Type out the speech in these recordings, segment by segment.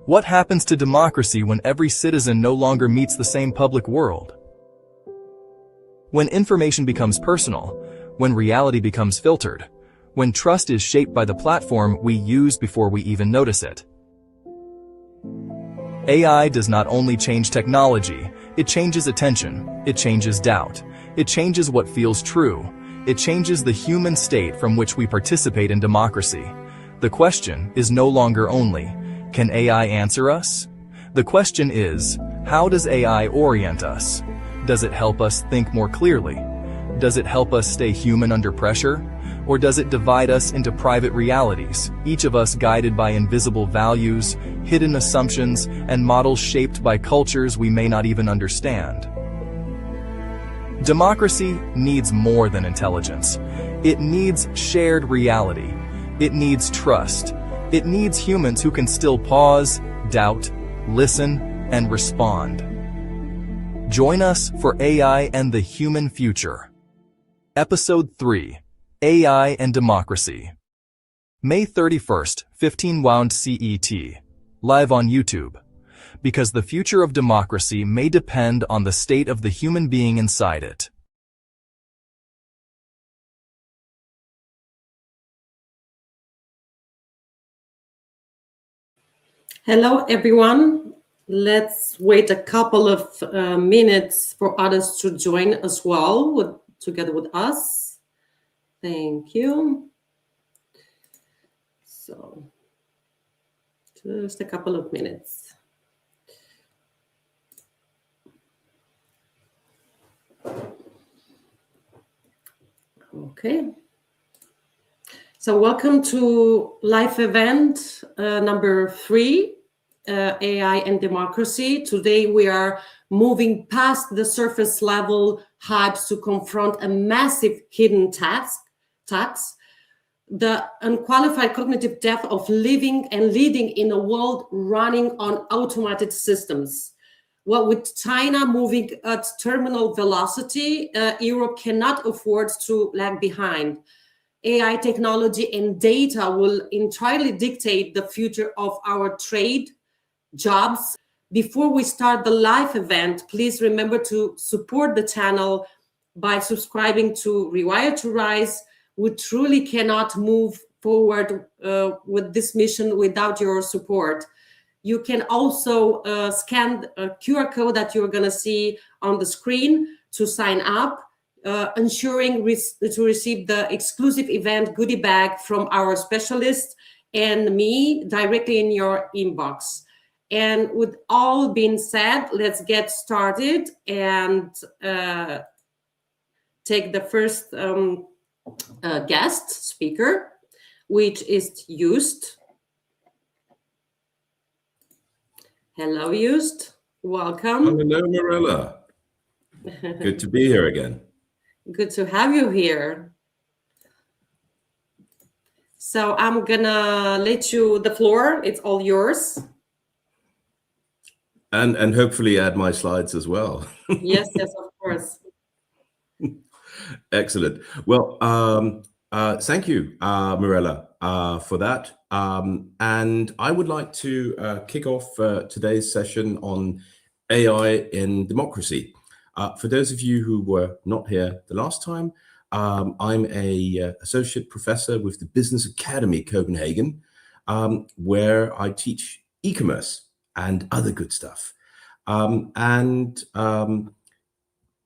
What happens to democracy when every citizen no longer meets the same public world? When information becomes personal, when reality becomes filtered, when trust is shaped by the platform we use before we even notice it. AI does not only change technology, it changes attention, it changes doubt, it changes what feels true, it changes the human state from which we participate in democracy. The question is no longer only, can AI answer us? The question is, how does AI orient us? Does it help us think more clearly? Does it help us stay human under pressure? Or does it divide us into private realities, each of us guided by invisible values, hidden assumptions, and models shaped by cultures we may not even understand? Democracy needs more than intelligence. It needs shared reality. It needs trust. It needs humans who can still pause, doubt, listen, and respond. Join us for AI and the Human Future. Episode 3. AI and Democracy. May 31st, 15 wound CET. Live on YouTube. Because the future of democracy may depend on the state of the human being inside it. Hello, everyone. Let's wait a couple of minutes for others to join as well, together with us. Thank you. So, just a couple of minutes. Okay. So welcome to live event number 3, AI and Democracy. Today we are moving past the surface level hypes to confront a massive hidden tax, the unqualified cognitive depth of living and leading in a world running on automated systems. Well, with China moving at terminal velocity, Europe cannot afford to lag behind. AI technology and data will entirely dictate the future of our trade, jobs. Before we start the live event, please remember to support the channel by subscribing to Rewire to Rise. We truly cannot move forward with this mission without your support. You can also scan a QR code that you're going to see on the screen to sign up, ensuring to receive the exclusive event goodie bag from our specialist and me directly in your inbox. And with all being said, let's get started and take the first guest speaker, which is Joost. Hello, Joost. Welcome. Hello, Mirela. Good to be here again. Good to have you here. So I'm gonna let you the floor. It's all yours. And hopefully add my slides as well. Yes, of course. Excellent. Well, thank you, Mirela, for that. And I would like to kick off today's session on AI in democracy. For those of you who were not here the last time, I'm an associate professor with the Business Academy Copenhagen, where I teach e-commerce and other good stuff. Where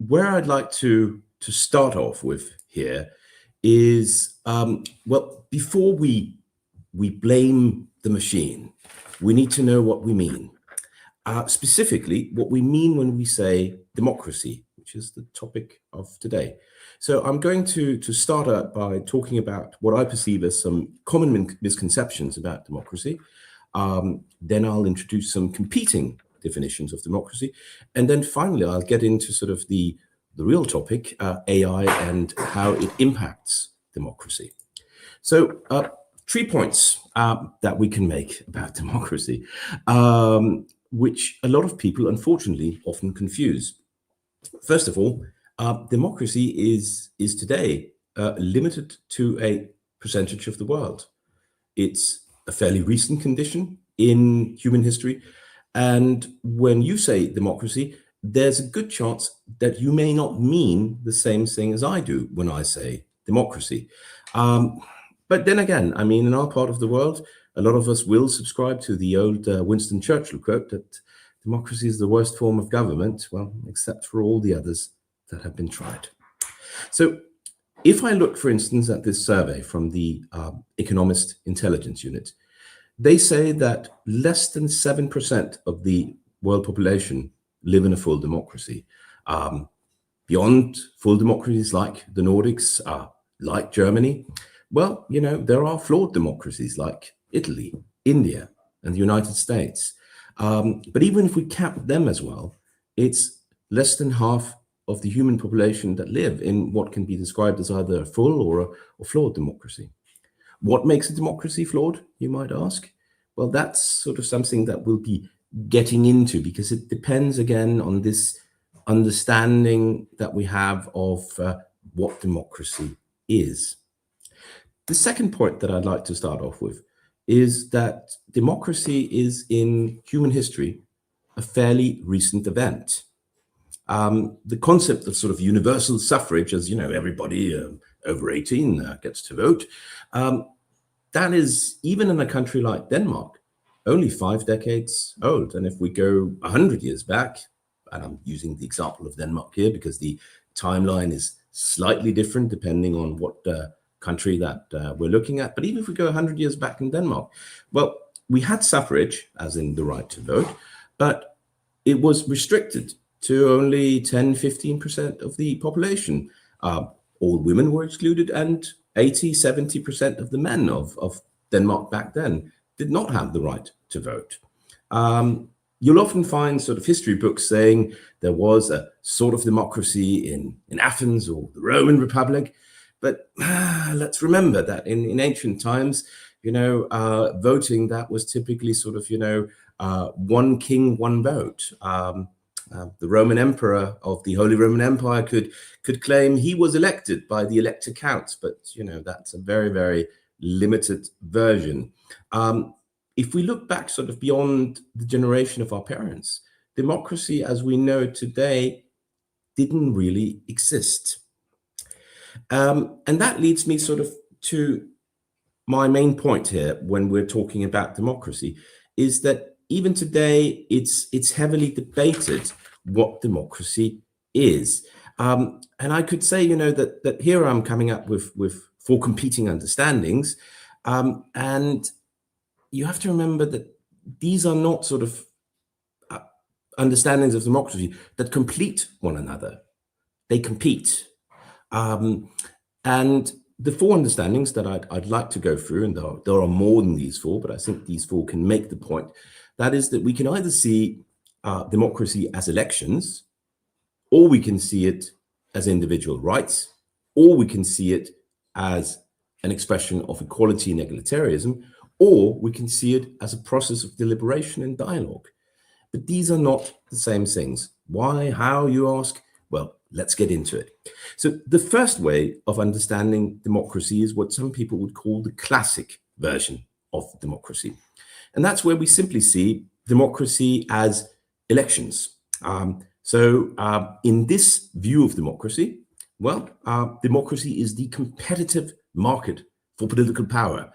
I'd like to start off with here is, well, before we blame the machine, we need to know what we mean. Specifically, what we mean when we say democracy, which is the topic of today. So I'm going to start out by talking about what I perceive as some common misconceptions about democracy. Then I'll introduce some competing definitions of democracy. And then finally, I'll get into sort of the real topic, AI and how it impacts democracy. So 3 points that we can make about democracy, which a lot of people, unfortunately, often confuse. First of all, democracy is today limited to a percentage of the world. It's a fairly recent condition in human history. And when you say democracy, there's a good chance that you may not mean the same thing as I do when I say democracy. But then again, I mean, in our part of the world, a lot of us will subscribe to the old Winston Churchill quote that democracy is the worst form of government, well, except for all the others that have been tried. So if I look, for instance, at this survey from the Economist Intelligence Unit, they say that less than 7% of the world population live in a full democracy. Beyond full democracies like the Nordics, like Germany, well, you know, there are flawed democracies like Italy, India, and the United States. But even if we count them as well, it's less than half of the human population that live in what can be described as either a full or a flawed democracy. What makes a democracy flawed, you might ask? Well, that's sort of something that we'll be getting into, because it depends again on this understanding that we have of what democracy is. The second point that I'd like to start off with is that democracy is, in human history, a fairly recent event. The concept of sort of universal suffrage, as you know, everybody over 18 gets to vote, that is, even in a country like Denmark, only 5 decades old. And if we go 100 years back, and I'm using the example of Denmark here because the timeline is slightly different depending on what country that we're looking at. But even if we go 100 years back in Denmark, well, we had suffrage, as in the right to vote, but it was restricted to only 10, 15% of the population. All women were excluded, and 80, 70% of the men of Denmark back then did not have the right to vote. You'll often find sort of history books saying there was a sort of democracy in Athens or the Roman Republic. But let's remember that in ancient times, you know, voting, that was typically sort of, you know, one king, one vote. The Roman emperor of the Holy Roman Empire could claim he was elected by the elector count, but, you know, that's a very, very limited version. If we look back sort of beyond the generation of our parents, democracy as we know it today didn't really exist. And that leads me sort of to my main point here when we're talking about democracy, is that even today it's heavily debated what democracy is. And I could say, you know, that here I'm coming up with 4 competing understandings. And you have to remember that these are not sort of understandings of democracy that complete one another. They compete. And the 4 understandings that I'd like to go through, and there are more than these 4, but I think these 4 can make the point, that is that we can either see democracy as elections, or we can see it as individual rights, or we can see it as an expression of equality and egalitarianism, or we can see it as a process of deliberation and dialogue. But these are not the same things. Why? How, you ask? Well, let's get into it. So the first way of understanding democracy is what some people would call the classic version of democracy. And that's where we simply see democracy as elections. In this view of democracy, well, democracy is the competitive market for political power.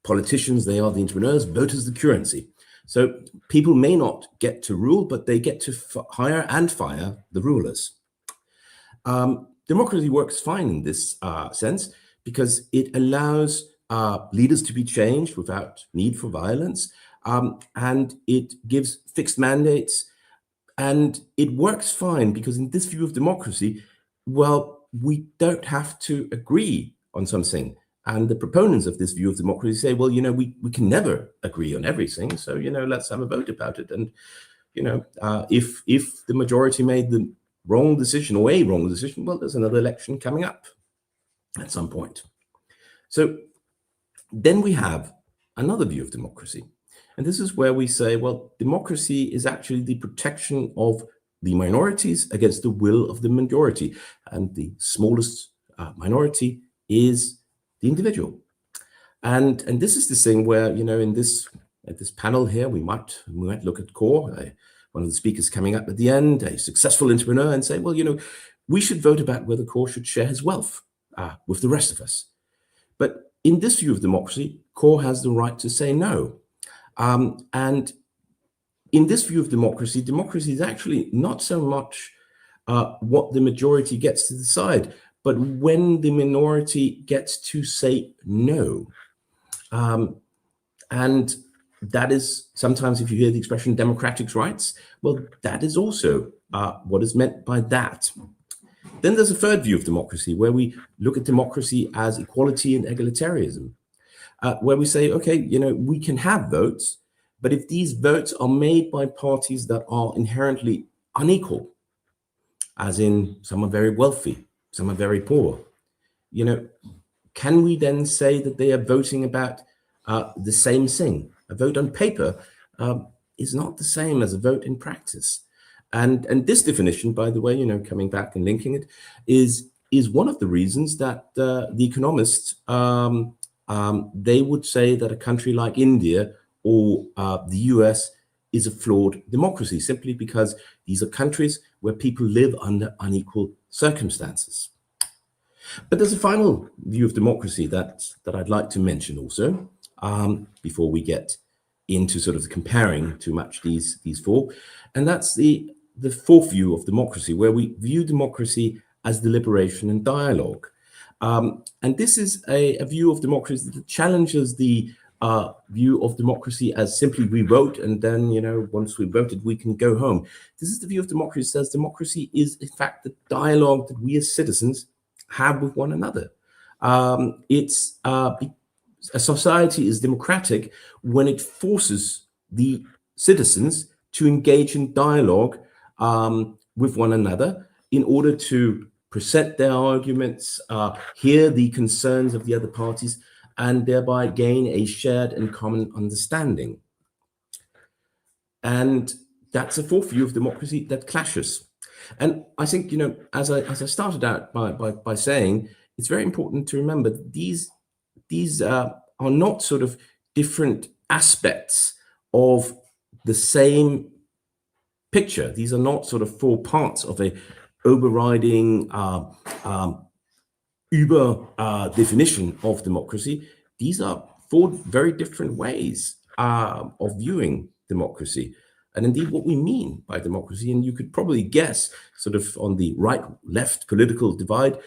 Politicians, they are the entrepreneurs, voters, the currency. So people may not get to rule, but they get to hire and fire the rulers. Democracy works fine in this sense because it allows leaders to be changed without need for violence, and it gives fixed mandates, and it works fine because in this view of democracy, well, we don't have to agree on something. And the proponents of this view of democracy say, well, you know, we can never agree on everything. So, you know, let's have a vote about it. And, you know, if the majority made the wrong decision or a wrong decision, well, there's another election coming up at some point. So then we have another view of democracy. And this is where we say, well, democracy is actually the protection of the minorities against the will of the majority. And the smallest minority is the individual. And this is the thing where, you know, in this at this panel here, we might look at Kåre, one of the speakers coming up at the end, a successful entrepreneur, and say, well, we should vote about whether Kåre should share his wealth with the rest of us. But in this view of democracy, Kåre has the right to say no. And in this view of democracy, democracy is actually not so much what the majority gets to decide, but when the minority gets to say no. And that is sometimes, if you hear the expression democratic rights, well, that is also what is meant by that. Then there's a third view of democracy, where we look at democracy as equality and egalitarianism, where we say, okay, we can have votes, but if these votes are made by parties that are inherently unequal, as in some are very wealthy, some are very poor, can we then say that they are voting about the same thing? A vote on paper is not the same as a vote in practice. And this definition, by the way, coming back and linking it, is one of the reasons that the economists, they would say that a country like India or the US is a flawed democracy, simply because these are countries where people live under unequal circumstances. But there's a final view of democracy that I'd like to mention also, before we get into sort of comparing too much these four, and that's the fourth view of democracy, where we view democracy as deliberation and dialogue. And this is a view of democracy that challenges the view of democracy as simply we vote, and then, once we voted, we can go home. This is the view of democracy that says democracy is, in fact, the dialogue that we as citizens have with one another. A society is democratic when it forces the citizens to engage in dialogue with one another in order to present their arguments, hear the concerns of the other parties, and thereby gain a shared and common understanding. And that's a fourth view of democracy that clashes. And I think, as I started out by saying, it's very important to remember that these are not sort of different aspects of the same picture. These are not sort of four parts of a overriding definition of democracy. These are four very different ways of viewing democracy, and indeed what we mean by democracy. And you could probably guess, sort of on the right-left political divide,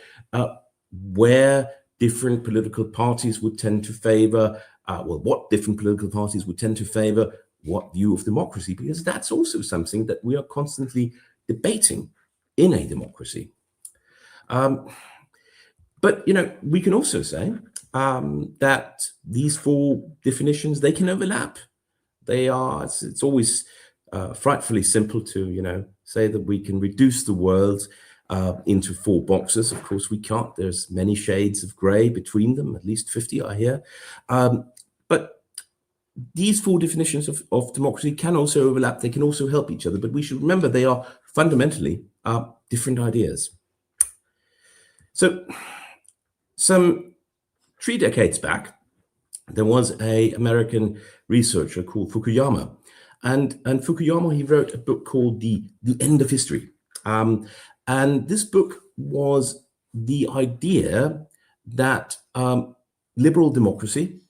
where different political parties would tend to favor, what different political parties would tend to favor what view of democracy, because that's also something that we are constantly debating in a democracy. But, we can also say that these four definitions, they can overlap. It's always frightfully simple to, say that we can reduce the world into four boxes. Of course, we can't. There's many shades of gray between them, at least 50 I hear. But these four definitions of democracy can also overlap. They can also help each other. But we should remember they are fundamentally different ideas. So some 3 decades back, there was an American researcher called Fukuyama. And Fukuyama, he wrote a book called The End of History. And this book was the idea that liberal democracy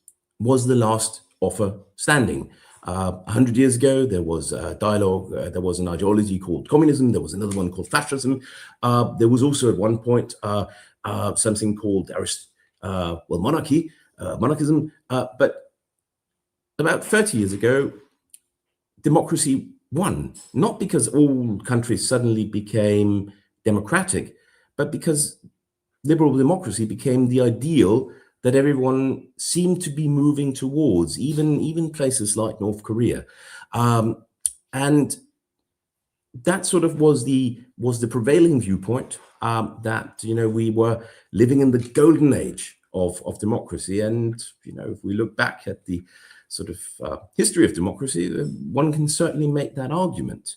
was the last offer standing. 100 years ago, there was a dialogue, there was an ideology called communism, there was another one called fascism. There was also at one point something called monarchism. But about 30 years ago, democracy won, not because all countries suddenly became democratic, but because liberal democracy became the ideal that everyone seemed to be moving towards, even places like North Korea. And that sort of was the prevailing viewpoint, that, we were living in the golden age of democracy. And, if we look back at the sort of history of democracy, one can certainly make that argument.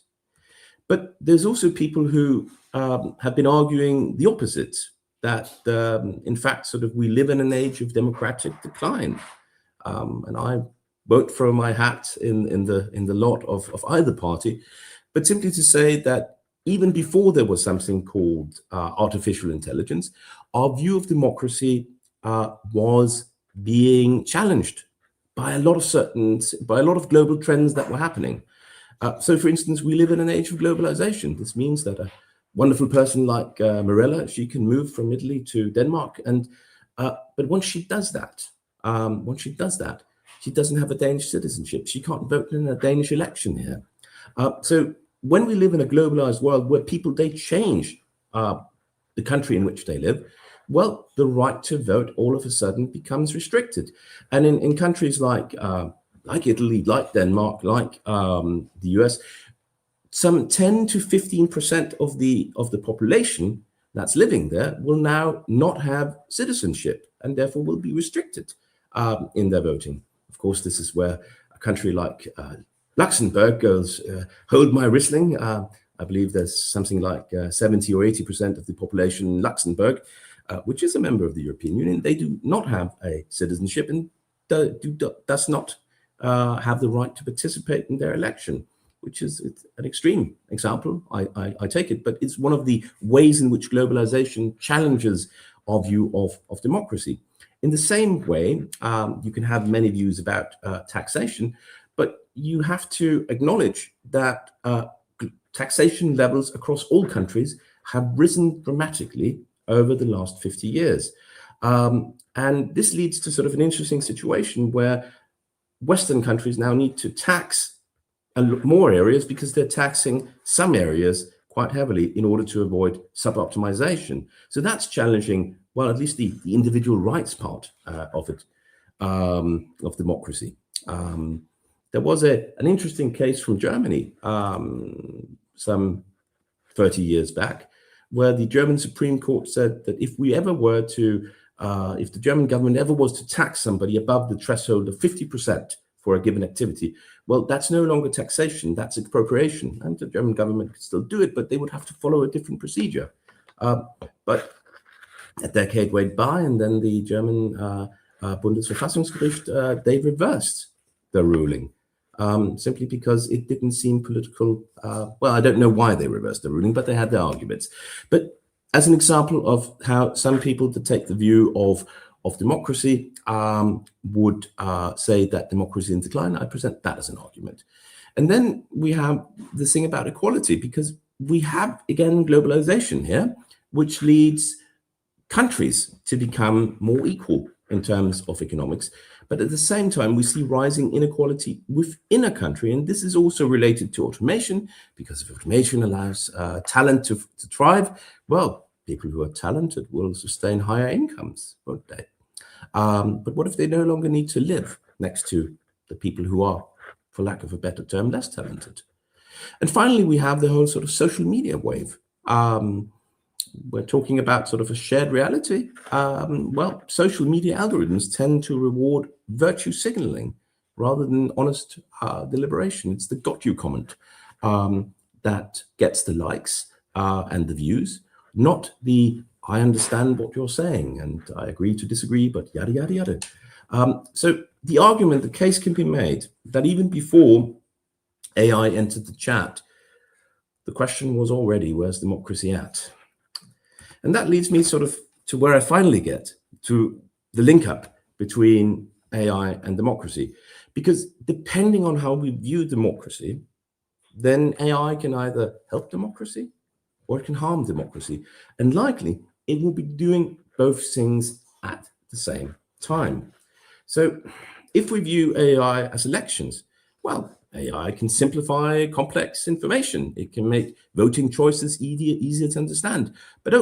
But there's also people who have been arguing the opposite, that in fact, sort of we live in an age of democratic decline. And I vote for my hat in the lot of either party, but simply to say that even before there was something called artificial intelligence, our view of democracy was being challenged by a lot of global trends that were happening. So, for instance, we live in an age of globalization. This means that a wonderful person like Mirela, she can move from Italy to Denmark, and but once she does that, she doesn't have a Danish citizenship. She can't vote in a Danish election here. So when we live in a globalized world where people, they change the country in which they live, well, the right to vote all of a sudden becomes restricted. And in countries like Italy, like Denmark, like the US, some 10 to 15% of the population that's living there will now not have citizenship and therefore will be restricted in their voting. Of course, this is where a country like Luxembourg goes, hold my Riesling. I believe there's something like 70 or 80% of the population in Luxembourg, which is a member of the European Union. They do not have a citizenship and does not have the right to participate in their election, which is an extreme example, I take it, but it's one of the ways in which globalization challenges our view of democracy. In the same way, you can have many views about taxation, but you have to acknowledge that taxation levels across all countries have risen dramatically over the last 50 years. And this leads to sort of an interesting situation where Western countries now need to tax more areas because they're taxing some areas quite heavily in order to avoid sub-optimization. So that's challenging, well, at least the individual rights part of it, of democracy. There was an interesting case from Germany some 30 years back, where the German Supreme Court said that if we ever were to, if the German government ever was to tax somebody above the threshold of 50% for a given activity, well, that's no longer taxation, that's expropriation. And the German government could still do it, but they would have to follow a different procedure. But a decade went by, and then the German Bundesverfassungsgericht, they reversed the ruling. Simply because it didn't seem political. Well, I don't know why they reversed the ruling, but they had their arguments. But as an example of how some people that take the view of democracy would say that democracy is in decline, I present that as an argument. And then we have this thing about equality, because we have, again, globalization here, which leads countries to become more equal in terms of economics. But at the same time, we see rising inequality within a country. And this is also related to automation, because if automation allows talent to thrive, well, people who are talented will sustain higher incomes, won't they? But what if they no longer need to live next to the people who are, for lack of a better term, less talented? And finally, we have the whole sort of social media wave. We're talking about sort of a shared reality. Well, social media algorithms tend to reward virtue signaling rather than honest deliberation. It's the got you comment that gets the likes and the views, not the I understand what you're saying and I agree to disagree, but yada, yada, yada. So the argument, the case can be made that even before AI entered the chat, the question was already, where's democracy at? And that leads me sort of to where I finally get to the link up between AI and democracy. Because depending on how we view democracy, then AI can either help democracy or it can harm democracy. And likely it will be doing both things at the same time. So if we view AI as elections, well, AI can simplify complex information. It can make voting choices easier to understand. But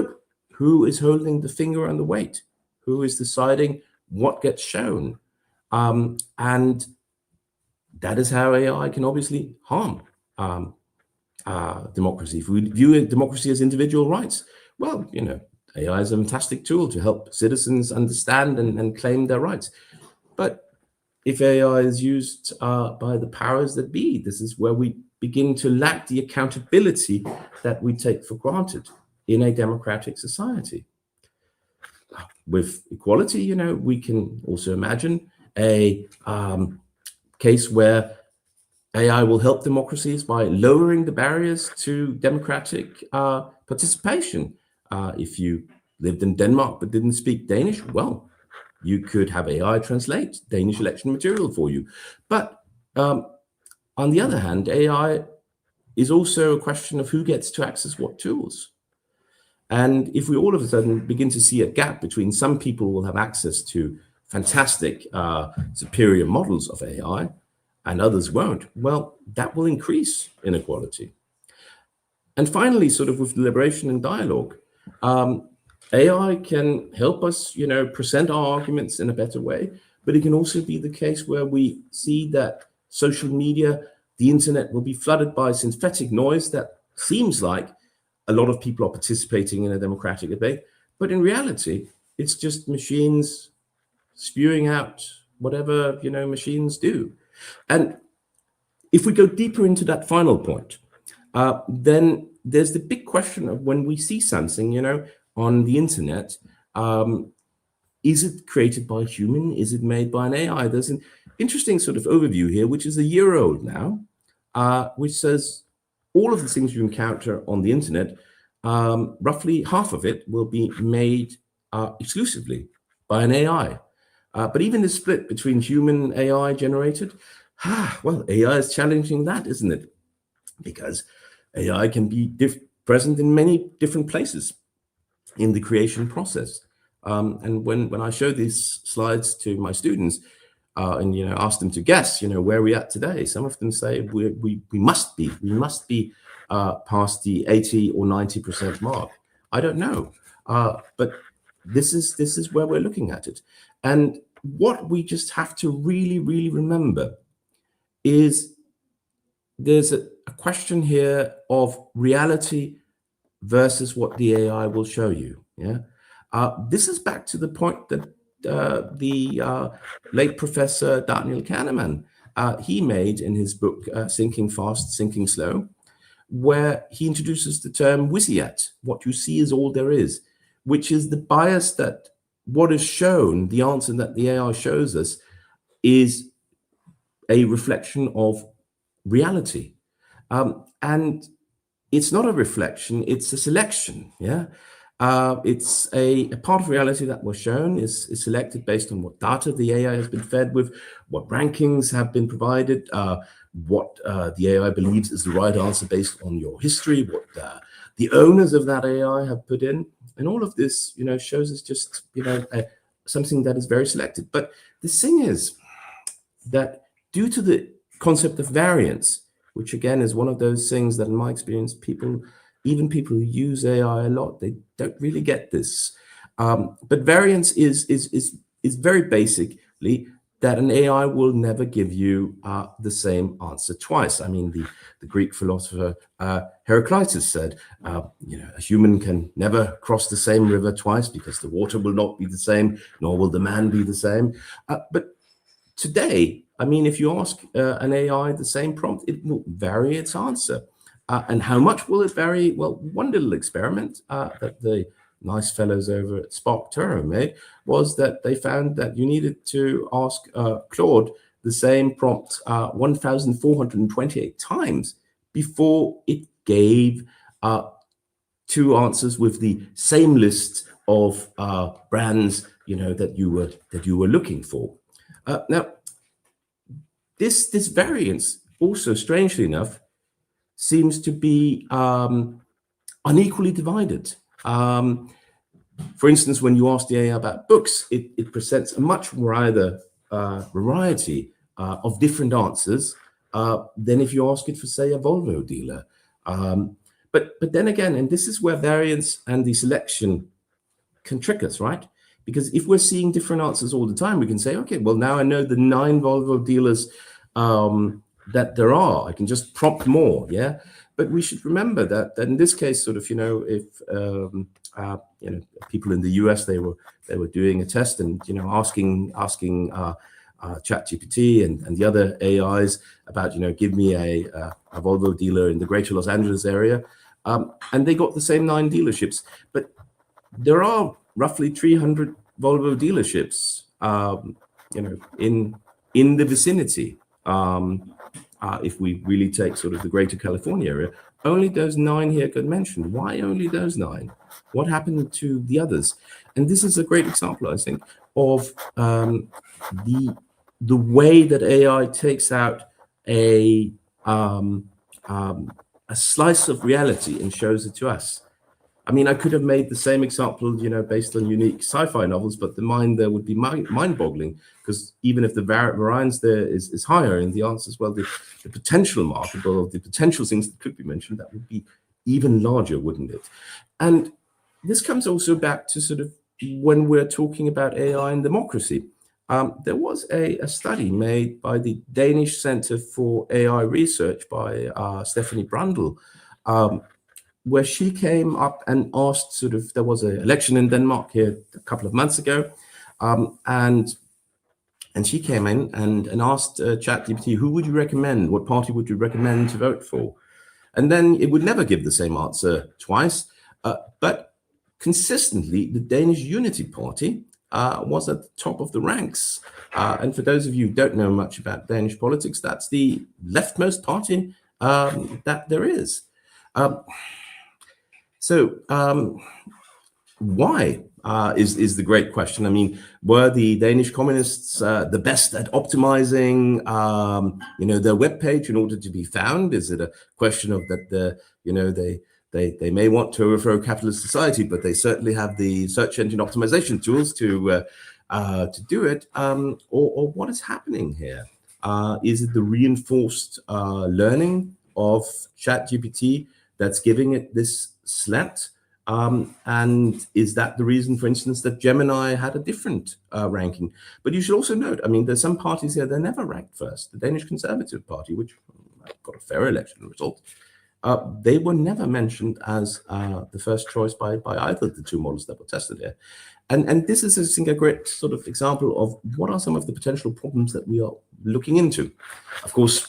who is holding the finger on the weight? Who is deciding what gets shown? And that is how AI can obviously harm democracy. If we view democracy as individual rights, well, you know, AI is a fantastic tool to help citizens understand and claim their rights. But if AI is used by the powers that be, this is where we begin to lack the accountability that we take for granted in a democratic society. With equality, you know, we can also imagine a case where AI will help democracies by lowering the barriers to democratic participation. If you lived in Denmark but didn't speak Danish, well, you could have AI translate Danish election material for you. But on the other hand, AI is also a question of who gets to access what tools. And if we all of a sudden begin to see a gap between some people will have access to fantastic, superior models of AI and others won't, well, that will increase inequality. And finally, sort of with deliberation and dialogue, AI can help us, present our arguments in a better way, but it can also be the case where we see that social media, the internet will be flooded by synthetic noise that seems like a lot of people are participating in a democratic debate, but in reality, it's just machines spewing out whatever, machines do. And if we go deeper into that final point, then there's the big question of when we see something, on the internet, is it created by a human? Is it made by an AI? There's an interesting sort of overview here, which is a year old now, which says all of the things you encounter on the internet, roughly half of it will be made exclusively by an AI. But even the split between human and AI generated, well, AI is challenging that, isn't it? Because AI can be present in many different places in the creation process. And when I show these slides to my students and ask them to guess, where we're at today, some of them say we must be past the 80 or 90% mark. I don't know, but this is where we're looking at it. And what we just have to really, really remember is there's a question here of reality versus what the AI will show you. Yeah, this is back to the point that the late Professor Daniel Kahneman he made in his book Thinking Fast, Thinking Slow, where he introduces the term WYSIAT, what you see is all there is, which is the bias that what is shown, the answer that the AI shows us, is a reflection of reality. And it's not a reflection, it's a selection. Yeah, it's a part of reality that was shown is selected based on what data the AI has been fed with, what rankings have been provided, what the AI believes is the right answer based on your history, what the owners of that AI have put in. And all of this, shows us just, something that is very selected. But the thing is that due to the concept of variance, which again is one of those things that in my experience, even people who use AI a lot, they don't really get this. But variance is very basically that an AI will never give you the same answer twice. I mean, the Greek philosopher Heraclitus said, a human can never cross the same river twice because the water will not be the same, nor will the man be the same. But today, I mean, if you ask an AI the same prompt, it will vary its answer. And how much will it vary? Well, one little experiment that the nice fellows over at Spark Turo made was that they found that you needed to ask Claude the same prompt 1,428 times before it gave two answers with the same list of brands, that you were looking for. Now, this variance also, strangely enough, seems to be unequally divided. For instance, when you ask the AI about books, it presents a much wider variety of different answers than if you ask it for, say, a Volvo dealer. But then again, and this is where variance and the selection can trick us, right? Because if we're seeing different answers all the time, we can say, okay, well, now I know the 9 Volvo dealers that there are. I can just prompt more, yeah? But we should remember that in this case, sort of, if people in the US, they were doing a test and, asking ChatGPT and the other AIs about, give me a Volvo dealer in the greater Los Angeles area. And they got the same 9 dealerships. But there are roughly 300 Volvo dealerships, in the vicinity. if we really take sort of the greater California area, only those 9 here got mentioned. Why only those 9? What happened to the others? And this is a great example, I think, of the way that AI takes out a slice of reality and shows it to us. I mean, I could have made the same example, you know, based on unique sci-fi novels, but the mind there would be mind-boggling, because even if the variance there is higher in the answers, well, the potential market or the potential things that could be mentioned, that would be even larger, wouldn't it? And this comes also back to sort of when we're talking about AI and democracy. There was a study made by the Danish Center for AI Research by Stephanie Brundle, where she came up and asked sort of, there was an election in Denmark here a couple of months ago, and she came in and asked ChatGPT, who would you recommend? What party would you recommend to vote for? And then it would never give the same answer twice, but consistently, the Danish Unity Party was at the top of the ranks. And for those of you who don't know much about Danish politics, that's the leftmost party that there is. So why is the great question. I mean, were the Danish communists the best at optimizing, you know, their webpage in order to be found? Is it a question of that you know, they may want to overthrow capitalist society, but they certainly have the search engine optimization tools to do it? Or what is happening here? Is it the reinforced learning of ChatGPT that's giving it this slant? And is that the reason, for instance, that Gemini had a different ranking? But you should also note, I mean, there's some parties here, they're never ranked first. The Danish Conservative Party, which got a fair election result, they were never mentioned as the first choice by either of the two models that were tested here. And this is, I think, a great sort of example of what are some of the potential problems that we are looking into. Of course,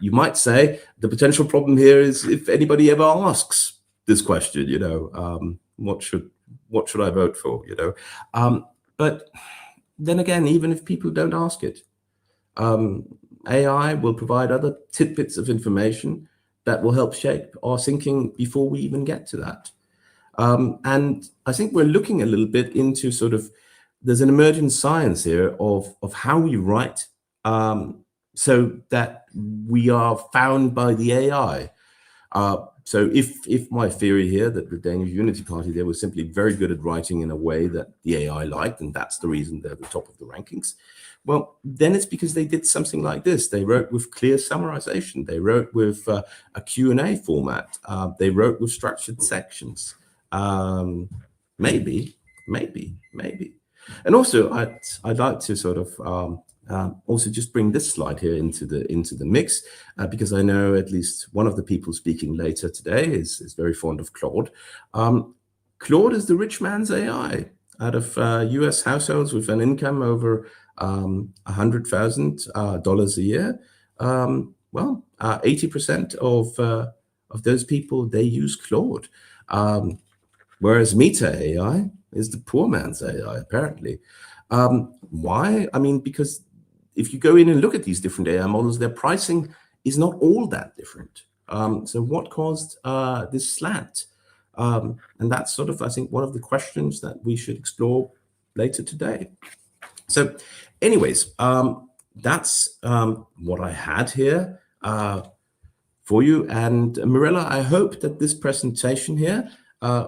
you might say the potential problem here is if anybody ever asks this question, you know, what should I vote for, you know? But then again, even if people don't ask it, AI will provide other tidbits of information that will help shape our thinking before we even get to that. And I think we're looking a little bit into sort of, there's an emergent science here of how we write so that we are found by the AI. So if my theory here that the Danish Unity Party there was simply very good at writing in a way that the AI liked, and that's the reason they're at the top of the rankings, well, then it's because they did something like this. They wrote with clear summarization. They wrote with a Q&A format. They wrote with structured sections. Maybe. And also, I'd like to sort of also just bring this slide here into the mix, because I know at least one of the people speaking later today is very fond of Claude. Claude is the rich man's AI. Out of US households with an income over $100,000 a year, well, 80% of those people, they use Claude. Whereas Meta AI is the poor man's AI, apparently. Why? I mean, because if you go in and look at these different AI models, their pricing is not all that different. So what caused this slant? And that's sort of, I think, one of the questions that we should explore later today. So anyways, that's what I had here for you. And Mirela, I hope that this presentation here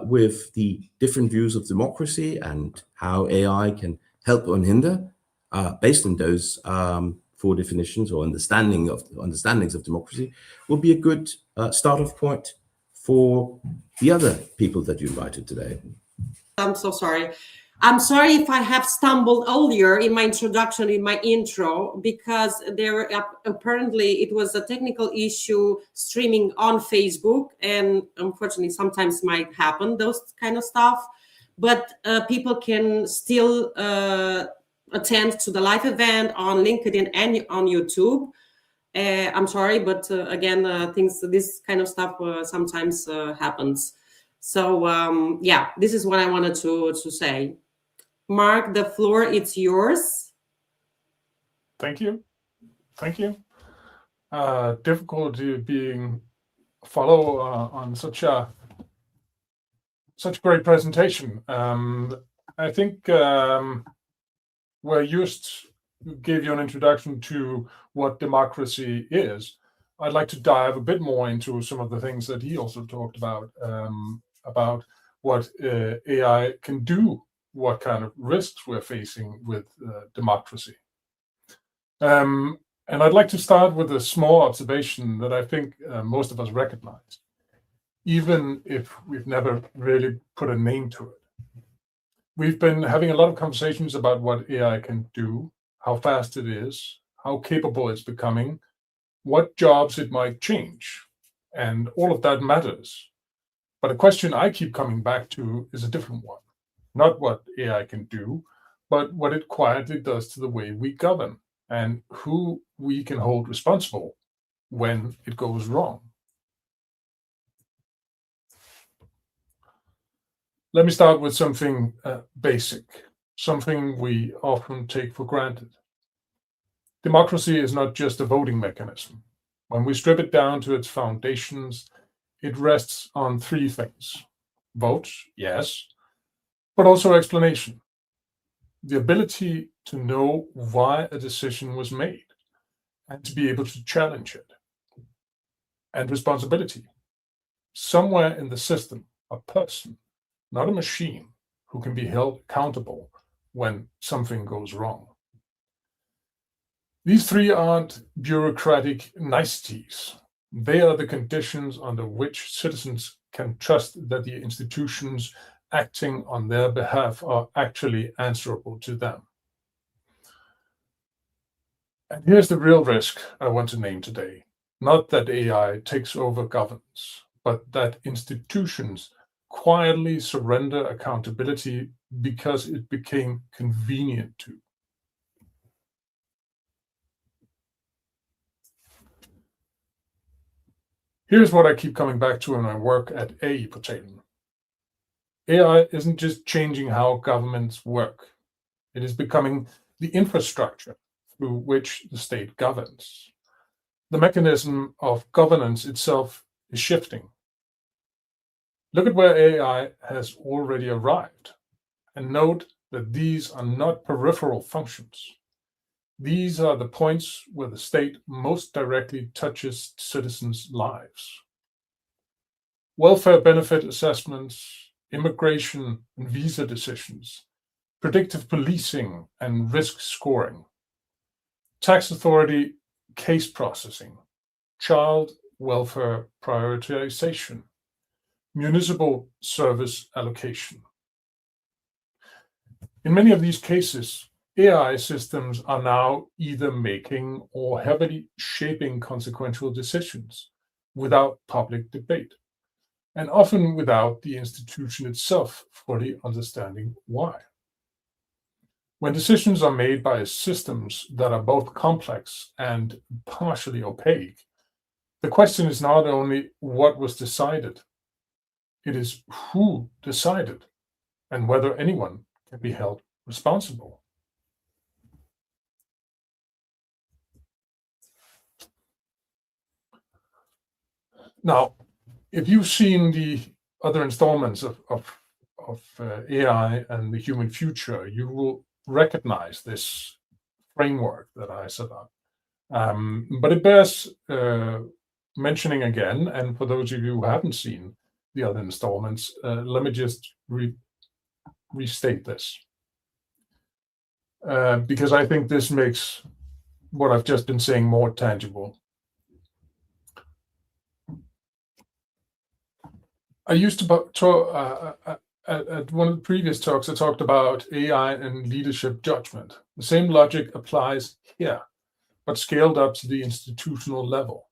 with the different views of democracy and how AI can help or hinder, based on those 4 definitions or understandings of democracy, will be a good start-off point for the other people that you invited today. I'm so sorry. I'm sorry if I have stumbled earlier in my introduction, in my intro, because there apparently it was a technical issue streaming on Facebook, and unfortunately sometimes might happen, those kind of stuff, but people can still attend to the live event on LinkedIn and on YouTube. I'm sorry, but again, this kind of stuff sometimes happens. So yeah, this is what I wanted to say. Mark, the floor, it's yours. Thank you. difficulty being follow on such great presentation. I think where Just gave you an introduction to what democracy is, I'd like to dive a bit more into some of the things that he also talked about what AI can do, what kind of risks we're facing with democracy. And I'd like to start with a small observation that I think most of us recognize, even if we've never really put a name to it. We've been having a lot of conversations about what AI can do, how fast it is, how capable it's becoming, what jobs it might change, and all of that matters. But a question I keep coming back to is a different one. Not what AI can do, but what it quietly does to the way we govern and who we can hold responsible when it goes wrong. Let me start with something basic, something we often take for granted. Democracy is not just a voting mechanism. When we strip it down to its foundations, it rests on three things. Vote, yes, but also explanation. The ability to know why a decision was made and to be able to challenge it. And responsibility. Somewhere in the system, a person, not a machine, who can be held accountable when something goes wrong. These three aren't bureaucratic niceties. They are the conditions under which citizens can trust that the institutions acting on their behalf are actually answerable to them. And here's the real risk I want to name today. Not that AI takes over governance, but that institutions quietly surrender accountability because it became convenient to. Here's what I keep coming back to in my work at AI-portalen. AI isn't just changing how governments work. It is becoming the infrastructure through which the state governs. The mechanism of governance itself is shifting. Look at where AI has already arrived, and note that these are not peripheral functions. These are the points where the state most directly touches citizens' lives. Welfare benefit assessments, immigration and visa decisions, predictive policing and risk scoring, tax authority case processing, child welfare prioritization, municipal service allocation. In many of these cases, AI systems are now either making or heavily shaping consequential decisions without public debate, and often without the institution itself fully understanding why. When decisions are made by systems that are both complex and partially opaque, the question is not only what was decided, it is who decided and whether anyone can be held responsible. Now, if you've seen the other installments of AI and the human future, you will recognize this framework that I set up. But it bears mentioning again, and for those of you who haven't seen the other installments, let me just restate this. Because I think this makes what I've just been saying more tangible. I used to talk at one of the previous talks, I talked about AI and leadership judgment. The same logic applies here, but scaled up to the institutional level.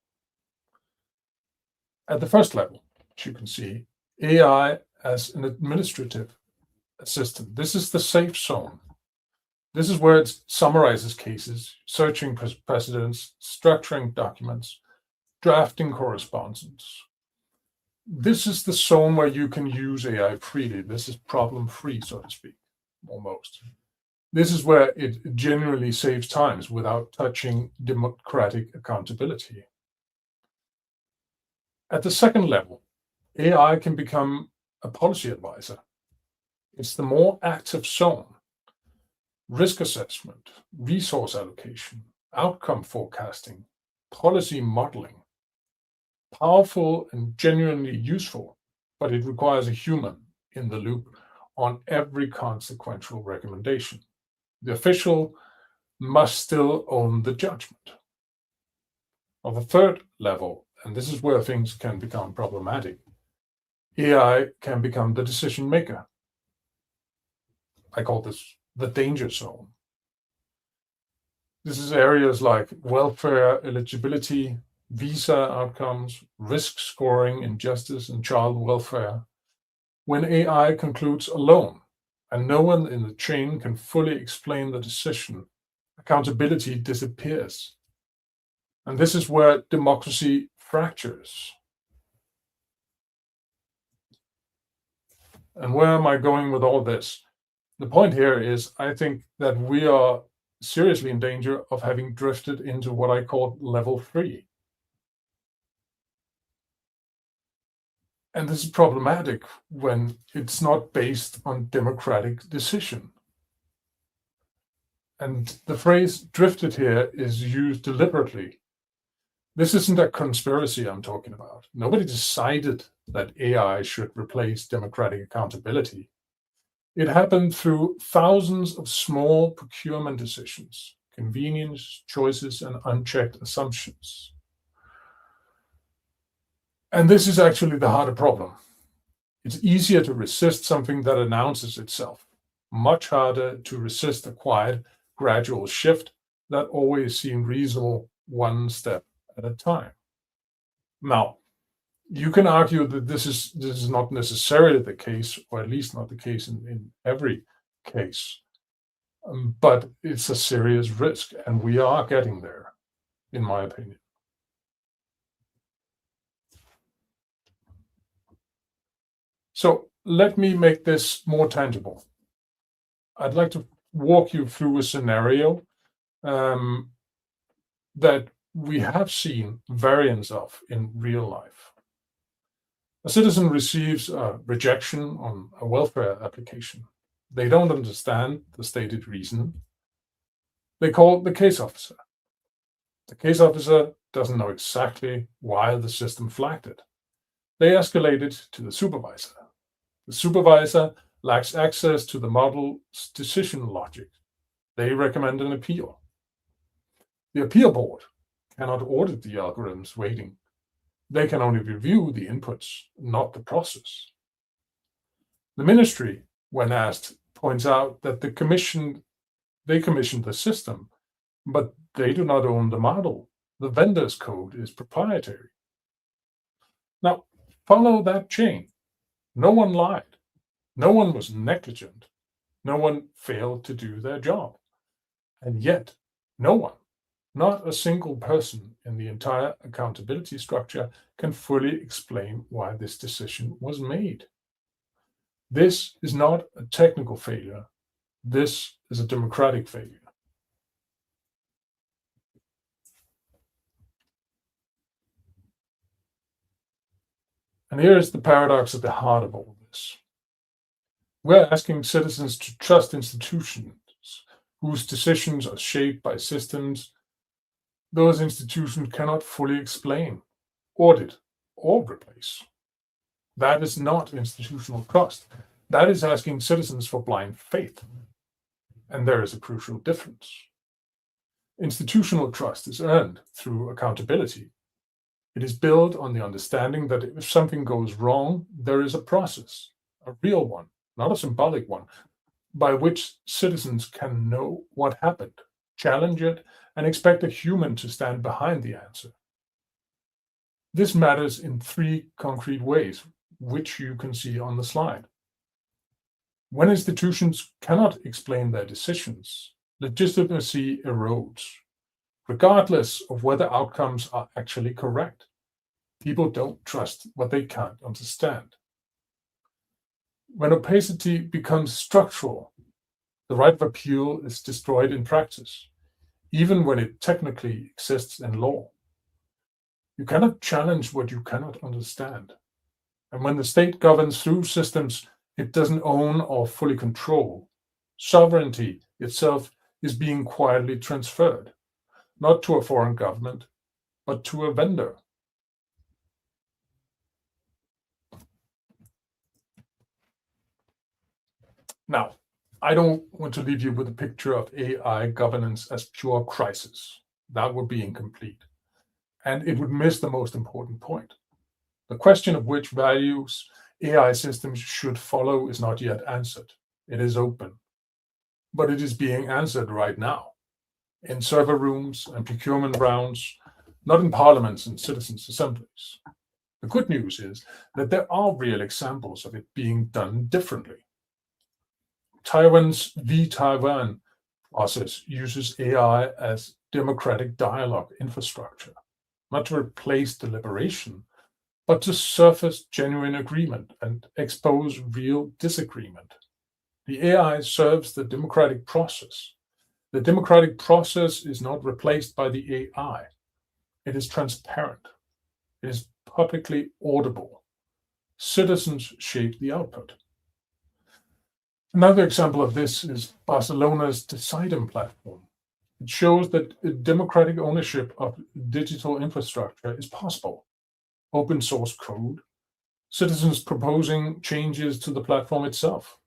At the first level, as you can see, AI as an administrative assistant. This is the safe zone. This is where it summarizes cases, searching precedents, structuring documents, drafting correspondence. This is the zone where you can use AI freely. This is problem-free, so to speak, almost. This is where it genuinely saves times without touching democratic accountability. At the second level, AI can become a policy advisor. It's the more active zone. Risk assessment, resource allocation, outcome forecasting, policy modeling. Powerful and genuinely useful, but it requires a human in the loop on every consequential recommendation. The official must still own the judgment. On the third level, and this is where things can become problematic, AI can become the decision maker. I call this the danger zone. This is areas like welfare eligibility, visa outcomes, risk scoring in justice and child welfare. When AI concludes alone and no one in the chain can fully explain the decision, accountability disappears. And this is where democracy fractures. And where am I going with all this? The point here is, I think that we are seriously in danger of having drifted into what I call level 3. And this is problematic when it's not based on democratic decision. And the phrase drifted here is used deliberately. This isn't a conspiracy I'm talking about. Nobody decided that AI should replace democratic accountability. It happened through thousands of small procurement decisions, convenience, choices, and unchecked assumptions. And this is actually the harder problem. It's easier to resist something that announces itself, much harder to resist a quiet, gradual shift that always seemed reasonable one step at a time. Now, you can argue that this is not necessarily the case, or at least not the case in every case, but it's a serious risk, and we are getting there, in my opinion. So let me make this more tangible. I'd like to walk you through a scenario that we have seen variants of in real life. A citizen receives a rejection on a welfare application. They don't understand the stated reason. They call the case officer. The case officer doesn't know exactly why the system flagged it. They escalate it to the supervisor. The supervisor lacks access to the model's decision logic. They recommend an appeal. The appeal board cannot audit the algorithm's weighting. They can only review the inputs, not the process. The ministry, when asked, points out that they commissioned the system, but they do not own the model. The vendor's code is proprietary. Now, follow that chain. No one lied. No one was negligent. No one failed to do their job. And yet, no one, not a single person in the entire accountability structure, can fully explain why this decision was made. This is not a technical failure. This is a democratic failure. And here is the paradox at the heart of all this. We're asking citizens to trust institutions whose decisions are shaped by systems those institutions cannot fully explain, audit, or replace. That is not institutional trust. That is asking citizens for blind faith. And there is a crucial difference. Institutional trust is earned through accountability. It is built on the understanding that if something goes wrong, there is a process, a real one, not a symbolic one, by which citizens can know what happened, challenge it, and expect a human to stand behind the answer. This matters in 3 concrete ways, which you can see on the slide. When institutions cannot explain their decisions, legitimacy erodes, regardless of whether outcomes are actually correct. People don't trust what they can't understand. When opacity becomes structural, the right of appeal is destroyed in practice, even when it technically exists in law. You cannot challenge what you cannot understand. And when the state governs through systems it doesn't own or fully control, sovereignty itself is being quietly transferred, not to a foreign government, but to a vendor. Now, I don't want to leave you with a picture of AI governance as pure crisis. That would be incomplete, and it would miss the most important point. The question of which values AI systems should follow is not yet answered. It is open, but it is being answered right now in server rooms and procurement rounds, not in parliaments and citizens' assemblies. The good news is that there are real examples of it being done differently. Taiwan's V-Taiwan process uses AI as democratic dialogue infrastructure, not to replace deliberation, but to surface genuine agreement and expose real disagreement. The AI serves the democratic process. The democratic process is not replaced by the AI. It is transparent. It is publicly audible. Citizens shape the output. Another example of this is Barcelona's Decidem platform. It shows that democratic ownership of digital infrastructure is possible. Open source code, citizens proposing changes to the platform itself.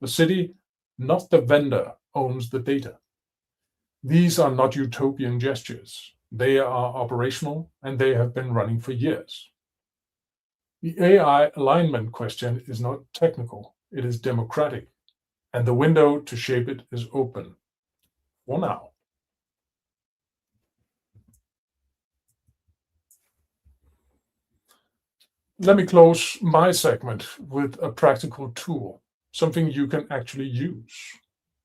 The city, not the vendor, owns the data. These are not utopian gestures. They are operational and they have been running for years. The AI alignment question is not technical, it is democratic, and the window to shape it is open, for now. Let me close my segment with a practical tool, something you can actually use,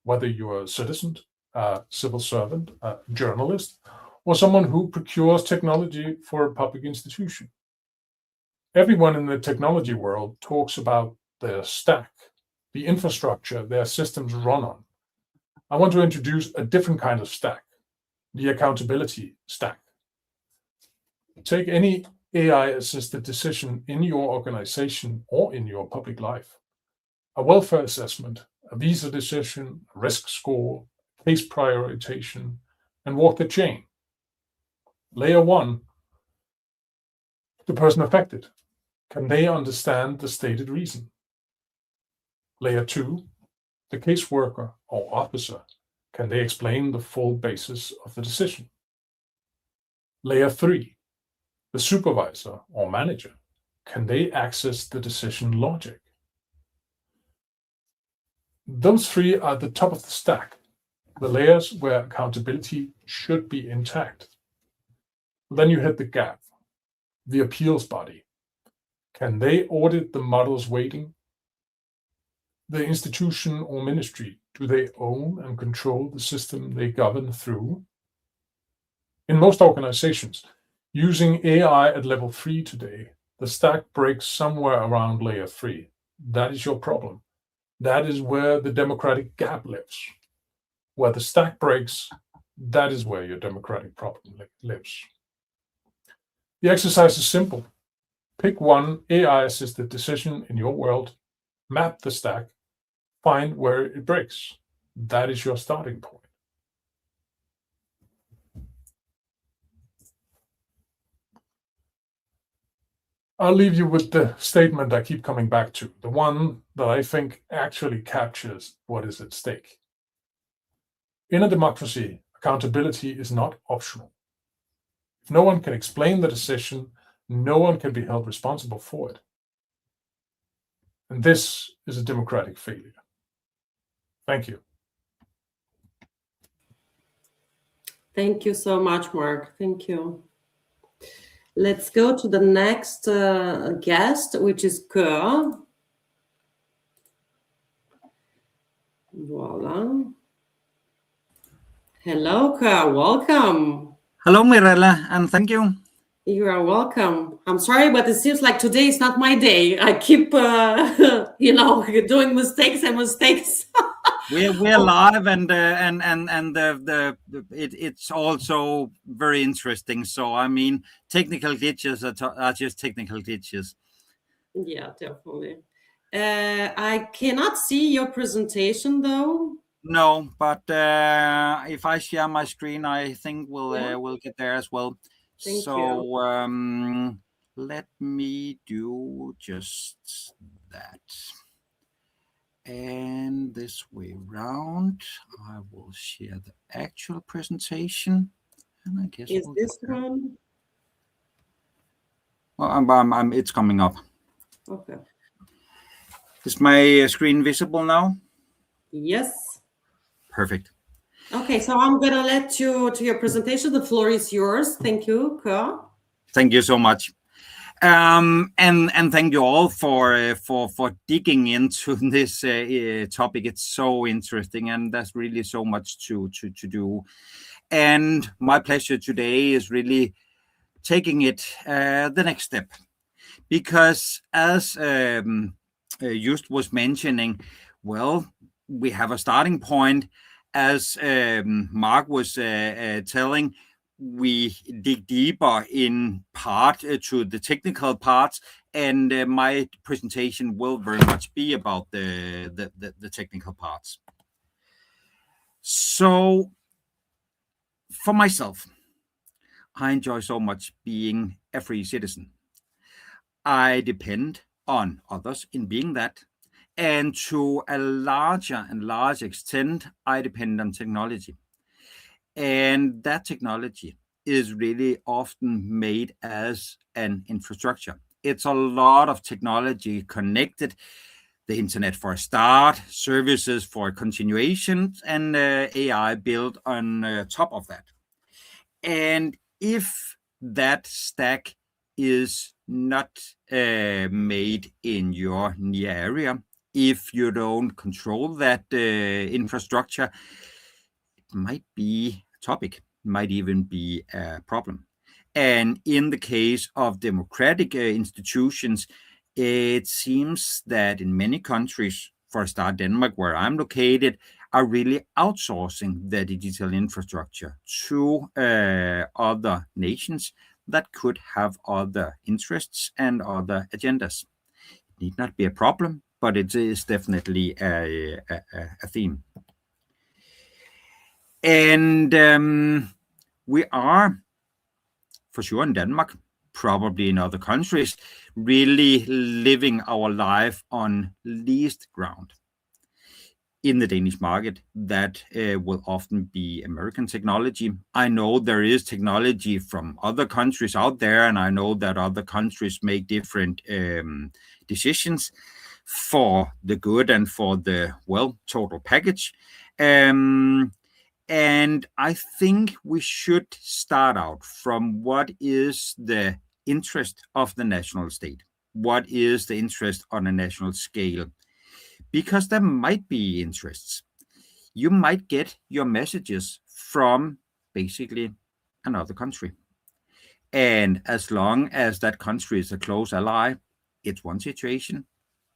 whether you're a citizen, a civil servant, a journalist, or someone who procures technology for a public institution. Everyone in the technology world talks about their stack, the infrastructure their systems run on. I want to introduce a different kind of stack, the accountability stack. Take any AI-assisted decision in your organization or in your public life. A welfare assessment, a visa decision, a risk score, case prioritization, and walk the chain. Layer 1, the person affected. Can they understand the stated reason? Layer 2, the caseworker or officer. Can they explain the full basis of the decision? Layer 3, the supervisor or manager. Can they access the decision logic? Those three are the top of the stack, the layers where accountability should be intact. Then you hit the gap, the appeals body. Can they audit the model's weighting? The institution or ministry, do they own and control the system they govern through? In most organizations, using AI at level 3 today, the stack breaks somewhere around layer 3. That is your problem. That is where the democratic gap lives. Where the stack breaks, that is where your democratic problem lives. The exercise is simple. Pick one AI-assisted decision in your world, map the stack, find where it breaks. That is your starting point. I'll leave you with the statement I keep coming back to, the one that I think actually captures what is at stake. In a democracy, accountability is not optional. If no one can explain the decision, no one can be held responsible for it. And this is a democratic failure. Thank you. Thank you so much, Mark. Thank you. Let's go to the next guest, which is Kåre. Voila. Hello, Kåre. Welcome. Hello, Mirela, and thank you. You are welcome. I'm sorry, but it seems like today is not my day. I keep, doing mistakes and mistakes. we're live, and it's also very interesting. So I mean, technical glitches are just technical glitches. Yeah, definitely. I cannot see your presentation though. No, but if I share my screen, I think we'll get there as well. Thank you. Let me do just that. And this way round, I will share the actual presentation. And I guess Is this one? Well, it's coming up. Okay. Is my screen visible now? Yes. Perfect. Okay, so I'm gonna let you to your presentation. The floor is yours. Thank you, Kåre. Thank you so much. And thank you all for digging into this topic. It's so interesting, and there's really so much to do. And my pleasure today is really taking it the next step, because as Just was mentioning, well, we have a starting point. As Mark was telling, we dig deeper in part to the technical parts, and my presentation will very much be about the technical parts. So for myself, I enjoy so much being a free citizen. I depend on others in being that, and to a larger and large extent, I depend on technology. And that technology is really often made as an infrastructure. It's a lot of technology connected, the internet for a start, services for continuation, and AI built on top of that. And if that stack is not made in your near area, if you don't control that infrastructure, it might be a topic, might even be a problem. And in the case of democratic institutions, it seems that in many countries, for a start Denmark, where I'm located, are really outsourcing the digital infrastructure to other nations that could have other interests and other agendas. It need not be a problem, but it is definitely a theme. And we are, for sure in Denmark, probably in other countries, really living our life on leased ground. In the Danish market, that will often be American technology. I know there is technology from other countries out there, and I know that other countries make different decisions for the good and for the, well, total package. And I think we should start out from what is the interest of the national state. What is the interest on a national scale? Because there might be interests. You might get your messages from basically another country. And as long as that country is a close ally, it's one situation.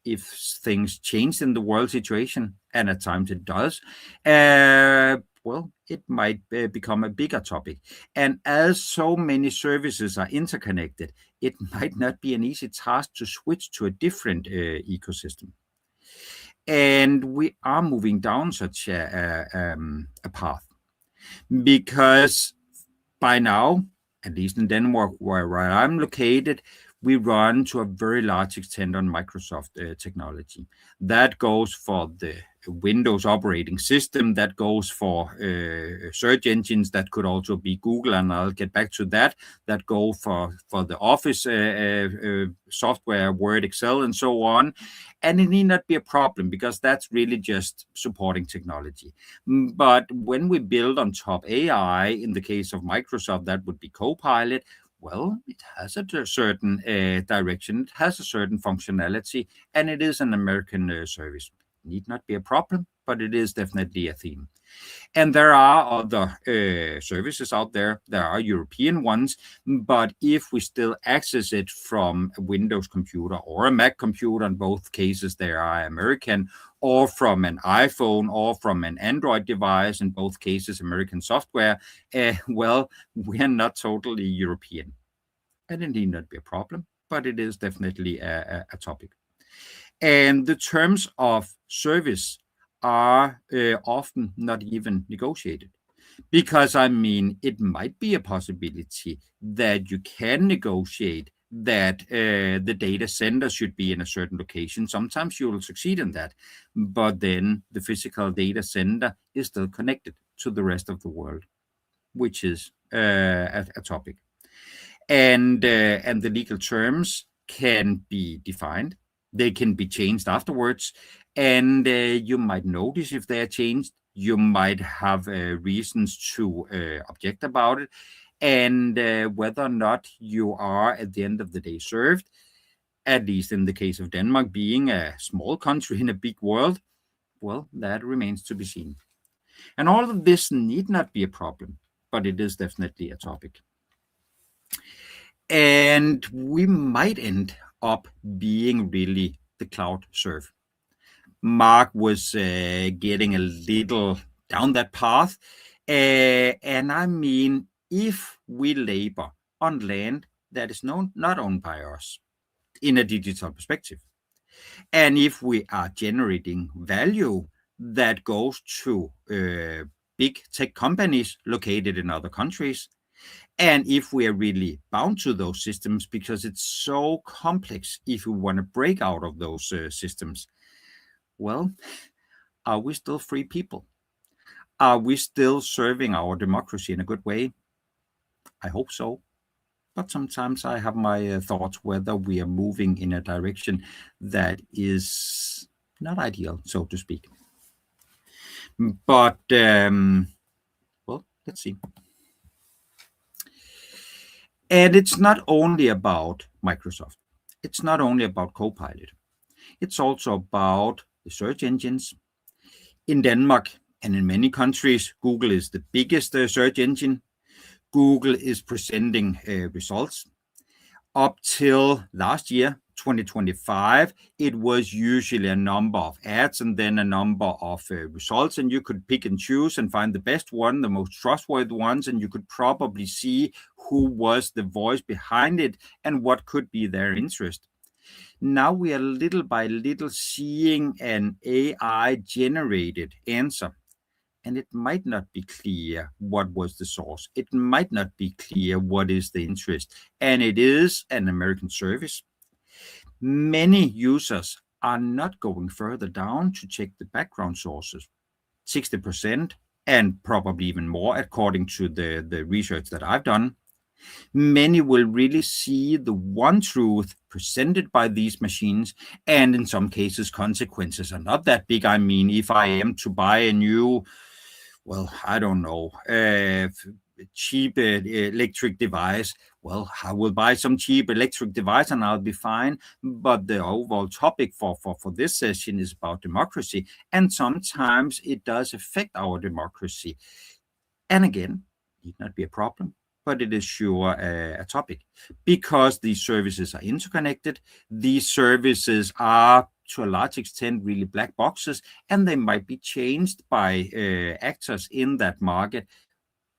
If things change in the world situation, and at times it does, well, it might become a bigger topic. And as so many services are interconnected, it might not be an easy task to switch to a different ecosystem. And we are moving down such a path, because by now, at least in Denmark, where I'm located, we run to a very large extent on Microsoft technology. That goes for the Windows operating system, that goes for search engines, that could also be Google, and I'll get back to that, that go for the Office software, Word, Excel, and so on. And it need not be a problem, because that's really just supporting technology. But when we build on top AI, in the case of Microsoft, that would be Copilot. Well, it has a certain direction, it has a certain functionality, and it is an American service. It need not be a problem, but it is definitely a theme. And there are other services out there. There are European ones, but if we still access it from a Windows computer or a Mac computer, in both cases they are American, or from an iPhone or from an Android device, in both cases American software, well, we're not totally European. And it need not be a problem, but it is definitely a topic. And the terms of service are often not even negotiated. Because, I mean, it might be a possibility that you can negotiate that the data center should be in a certain location. Sometimes you will succeed in that, but then the physical data center is still connected to the rest of the world, which is a topic. And the legal terms can be defined. They can be changed afterwards, and you might notice if they are changed. You might have reasons to object about it, and whether or not you are at the end of the day served, at least in the case of Denmark being a small country in a big world, well, that remains to be seen. And all of this need not be a problem, but it is definitely a topic. And we might end up being really the cloud serve. Mark was getting a little down that path. And I mean, if we labor on land that is not owned by us in a digital perspective, and if we are generating value that goes to big tech companies located in other countries, and if we are really bound to those systems because it's so complex if we want to break out of those systems, well, are we still free people? Are we still serving our democracy in a good way? I hope so. But sometimes I have my thoughts whether we are moving in a direction that is not ideal, so to speak. But, well, let's see. And it's not only about Microsoft. It's not only about Copilot. It's also about the search engines. In Denmark and in many countries, Google is the biggest search engine. Google is presenting results. Up till last year, 2025, it was usually a number of ads and then a number of results, and you could pick and choose and find the best one, the most trustworthy ones, and you could probably see who was the voice behind it and what could be their interest. Now we are little by little seeing an AI-generated answer, and it might not be clear what was the source. It might not be clear what is the interest, and it is an American service. Many users are not going further down to check the background sources. 60%, and probably even more, according to the research that I've done. Many will really see the one truth presented by these machines, and in some cases, consequences are not that big. I mean, if I am to buy a new, well, I don't know, cheap electric device, well, I will buy some cheap electric device and I'll be fine. But the overall topic for this session is about democracy, and sometimes it does affect our democracy. And again, it need not be a problem, but it is sure a topic, because these services are interconnected. These services are, to a large extent, really black boxes, and they might be changed by actors in that market,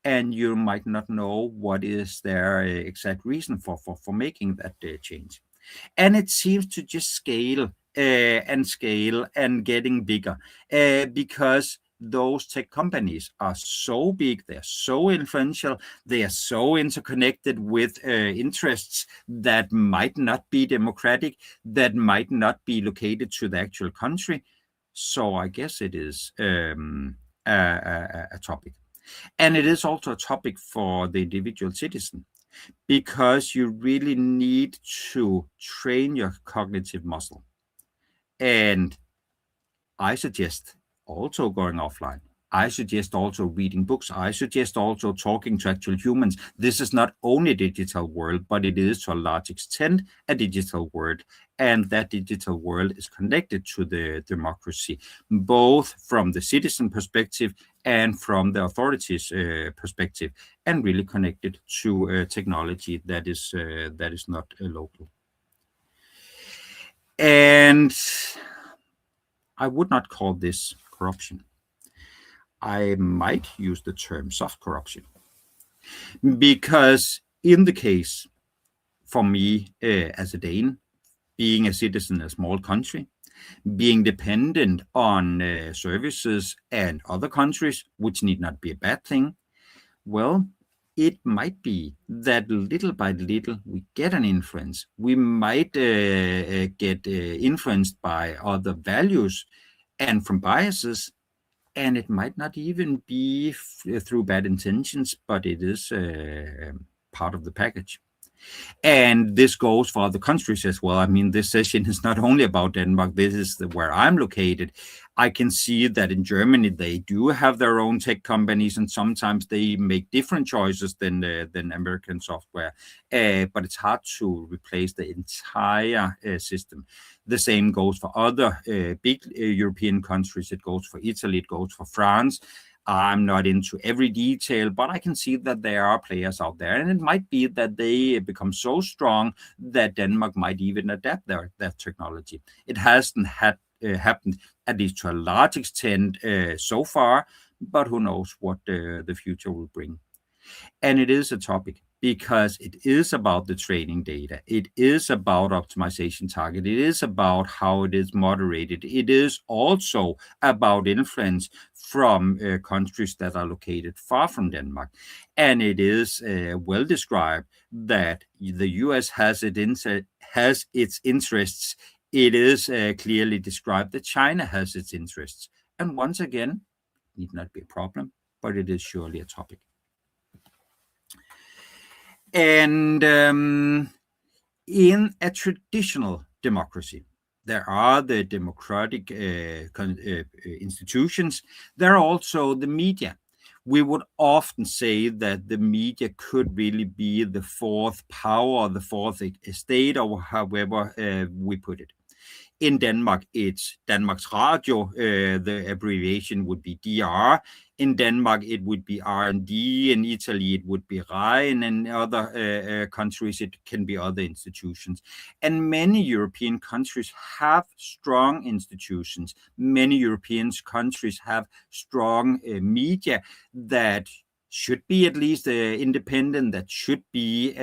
and you might not know what is their exact reason for making that change. And it seems to just scale and getting bigger, because those tech companies are so big, they're so influential, they are so interconnected with interests that might not be democratic, that might not be located to the actual country. So I guess it is a topic. And it is also a topic for the individual citizen, because you really need to train your cognitive muscle. And I suggest also going offline. I suggest also reading books. I suggest also talking to actual humans. This is not only a digital world, but it is to a large extent a digital world. And that digital world is connected to the democracy, both from the citizen perspective and from the authorities' perspective, and really connected to technology that is not local. And I would not call this corruption. I might use the term soft corruption, because in the case for me as a Dane, being a citizen in a small country, being dependent on services and other countries, which need not be a bad thing, well, it might be that little by little we get an influence. We might get influenced by other values and from biases, and it might not even be through bad intentions, but it is part of the package. And this goes for other countries as well. I mean, this session is not only about Denmark. This is where I'm located. I can see that in Germany, they do have their own tech companies, and sometimes they make different choices than American software. But it's hard to replace the entire system. The same goes for other big European countries. It goes for Italy. It goes for France. I'm not into every detail, but I can see that there are players out there, and it might be that they become so strong that Denmark might even adapt their technology. It hasn't happened, at least to a large extent so far, but who knows what the future will bring. And it is a topic because it is about the training data. It is about optimization target. It is about how it is moderated. It is also about influence from countries that are located far from Denmark. And it is well described that the US has its interests. It is clearly described that China has its interests. And once again, need not be a problem, but it is surely a topic. And in a traditional democracy, there are the democratic institutions. There are also the media. We would often say that the media could really be the fourth power, the fourth estate, or however we put it. In Denmark, it's Danmarks Radio. The abbreviation would be DR. In Denmark, it would be R&D. In Italy, it would be RAI. And in other countries, it can be other institutions. And many European countries have strong institutions. Many European countries have strong media that should be at least independent, that should be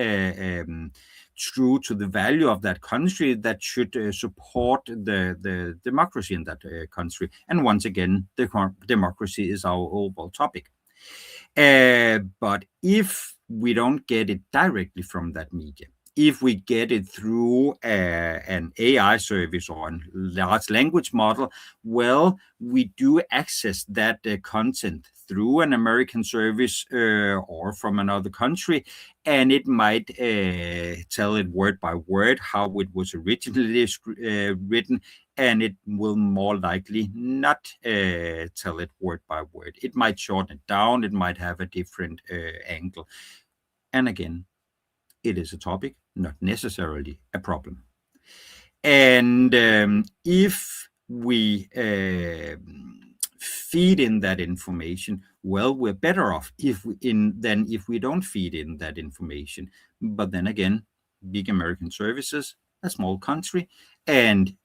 true to the value of that country, that should support the democracy in that country. And once again, the democracy is our overall topic. But if we don't get it directly from that media, if we get it through an AI service or a large language model, well, we do access that content through an American service or from another country, and it might tell it word by word how it was originally written, and it will more likely not tell it word by word. It might shorten it down, it might have a different angle. And again, it is a topic, not necessarily a problem. And if we feed in that information, well, we're better off than if we don't feed in that information. But then again, big American services, a small country, and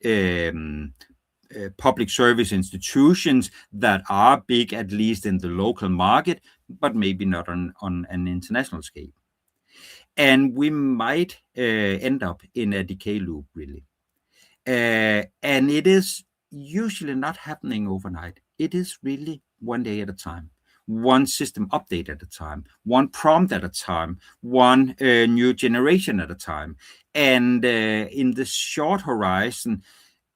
public service institutions that are big, at least in the local market, but maybe not on an international scale. And we might end up in a decay loop, really. And it is usually not happening overnight. It is really one day at a time, one system update at a time, one prompt at a time, one new generation at a time. And in the short horizon,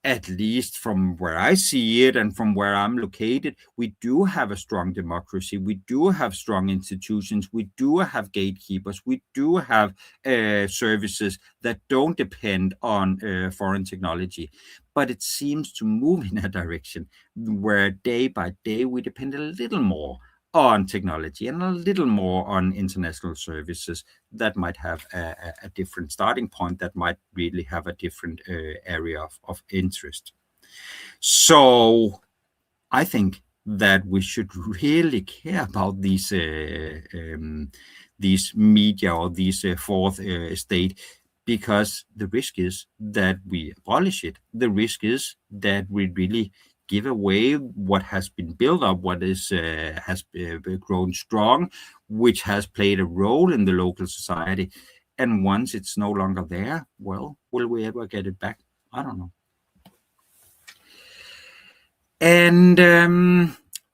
at least from where I see it and from where I'm located, we do have a strong democracy. We do have strong institutions. We do have gatekeepers. We do have services that don't depend on foreign technology. But it seems to move in a direction where day by day we depend a little more on technology and a little more on international services that might have a different starting point, that might really have a different area of interest. So I think that we should really care about these media or these fourth estate, because the risk is that we abolish it. The risk is that we really give away what has been built up, what is has grown strong, which has played a role in the local society. And once it's no longer there, well, will we ever get it back? I don't know. And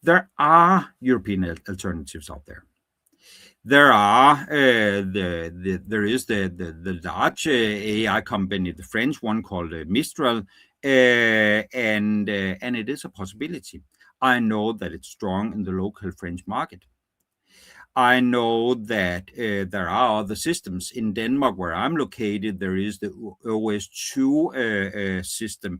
there are European alternatives out there. There are there is the large AI company, the French one called Mistral, and it is a possibility. I know that it's strong in the local French market. I know that there are other systems in Denmark where I'm located. There is the OS2 system.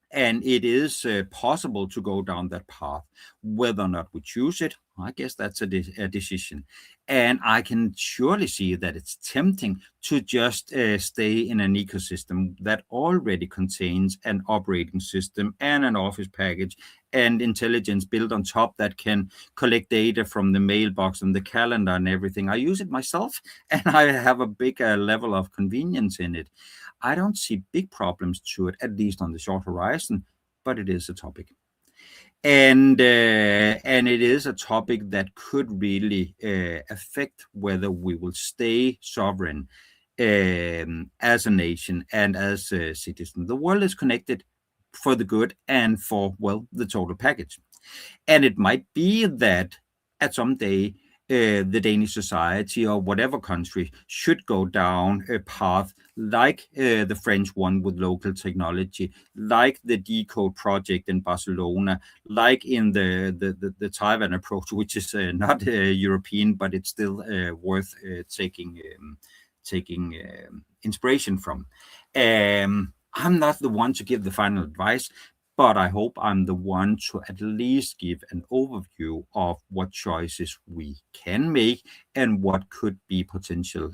And it is possible to go down that path. Whether or not we choose it, I guess that's a decision. And I can surely see that it's tempting to just stay in an ecosystem that already contains an operating system and an office package and intelligence built on top that can collect data from the mailbox and the calendar and everything. I use it myself, and I have a big level of convenience in it. I don't see big problems to it, at least on the short horizon, but it is a topic. And it is a topic that could really affect whether we will stay sovereign as a nation and as a citizen. The world is connected for the good and for, well, the total package. And it might be that at some day, the Danish society or whatever country should go down a path like the French one with local technology, like the Decode project in Barcelona, like in the Taiwan approach, which is not European, but it's still worth taking inspiration from. I'm not the one to give the final advice, but I hope I'm the one to at least give an overview of what choices we can make and what could be potential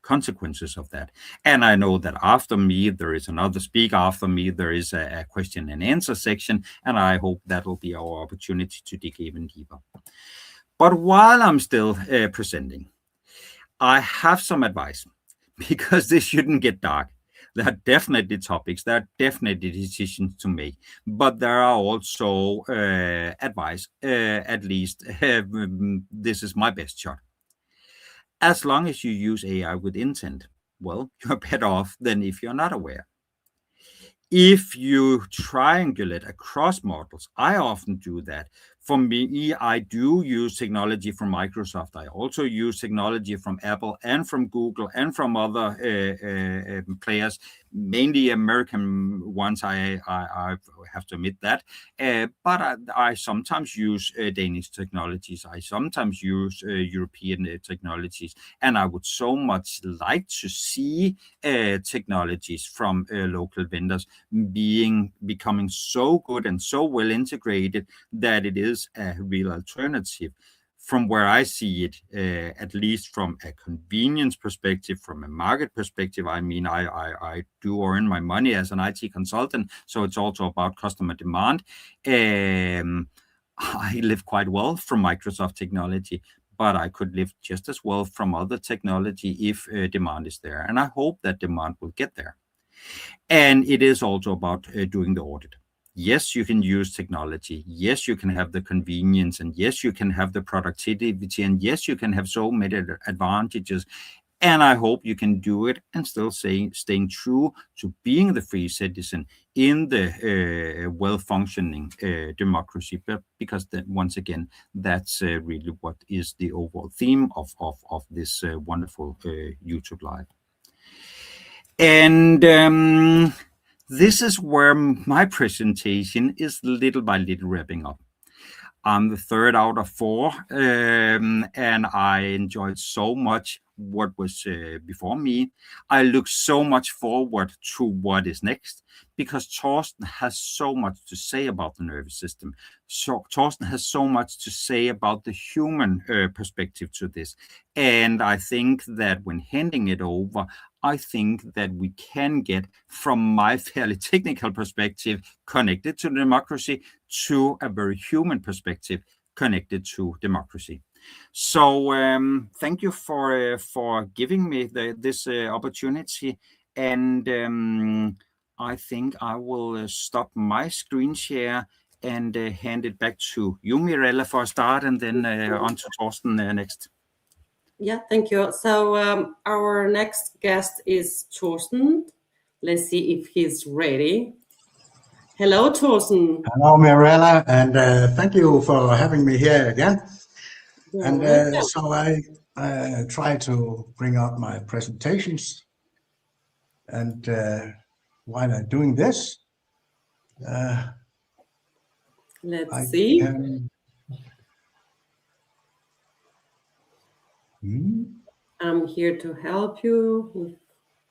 consequences of that. And I know that after me, there is another speaker. After me, there is a question and answer section, and I hope that will be our opportunity to dig even deeper. But while I'm still presenting, I have some advice, because this shouldn't get dark. There are definitely topics, there are definitely decisions to make, but there are also advice, at least this is my best shot. As long as you use AI with intent, well, you're better off than if you're not aware. If you triangulate across models, I often do that. For me, I do use technology from Microsoft. I also use technology from Apple and from Google and from other players, mainly American ones, I have to admit that. But I sometimes use Danish technologies. I sometimes use European technologies. And I would so much like to see technologies from local vendors becoming so good and so well integrated that it is a real alternative. From where I see it, at least from a convenience perspective, from a market perspective, I mean, I do earn my money as an IT consultant, so it's also about customer demand. I live quite well from Microsoft technology, but I could live just as well from other technology if demand is there. And I hope that demand will get there. And it is also about doing the audit. Yes, you can use technology. Yes, you can have the convenience, and yes, you can have the productivity, and yes, you can have so many advantages. And I hope you can do it and still staying true to being the free citizen in the well-functioning democracy. But because once again, that's really what is the overall theme of this wonderful YouTube Live. And this is where my presentation is little by little wrapping up. I'm the third out of 4, and I enjoyed so much what was before me. I look so much forward to what is next, because Torsten has so much to say about the nervous system. So Torsten has so much to say about the human perspective to this. And I think that when handing it over, I think that we can get, from my fairly technical perspective, connected to democracy, to a very human perspective connected to democracy. So thank you for giving me this opportunity. And I think I will stop my screen share and hand it back to you, Mirela, for a start, and then on to Torsten next. Yeah, thank you. So our next guest is Torsten. Let's see if he's ready. Hello, Torsten. Hello, Mirela, and thank you for having me here again. So I try to bring up my presentations, and while I'm doing this, let's see. I'm here to help you if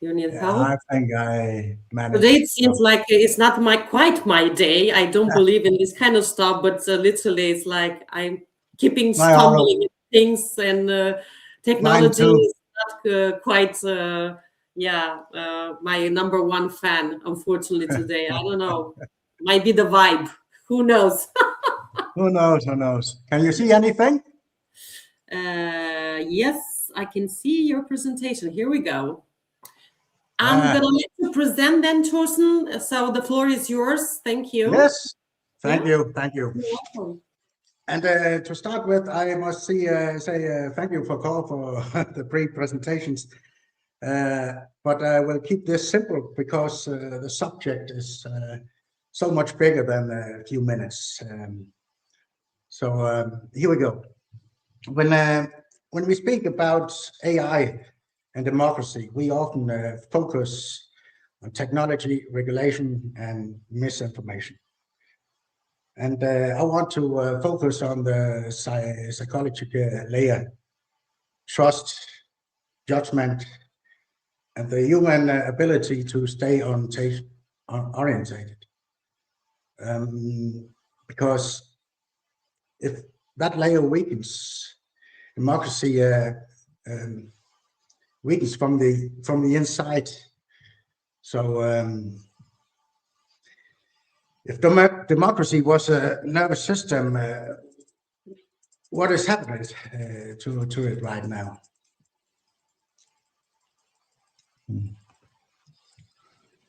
you need help. I think I managed. Today it seems like it's not quite my day. I don't believe in this kind of stuff, but literally it's like I'm keeping stumbling in things, and technology is not quite my number one fan, unfortunately, today. I don't know. Might be the vibe. Who knows? Who knows? Can you see anything? Yes, I can see your presentation. Here we go. I'm going to let you present then, Torsten. So the floor is yours. Thank you. Yes. Thank you. You're welcome. And to start with, I must say thank you for call for the pre-presentations. But I will keep this simple because the subject is so much bigger than a few minutes. So here we go. When we speak about AI and democracy, we often focus on technology, regulation, and misinformation. And I want to focus on the psychological layer: trust, judgment, and the human ability to stay orientated. Because if that layer weakens, democracy weakens from the inside. So if democracy was a nervous system, what is happening to it right now?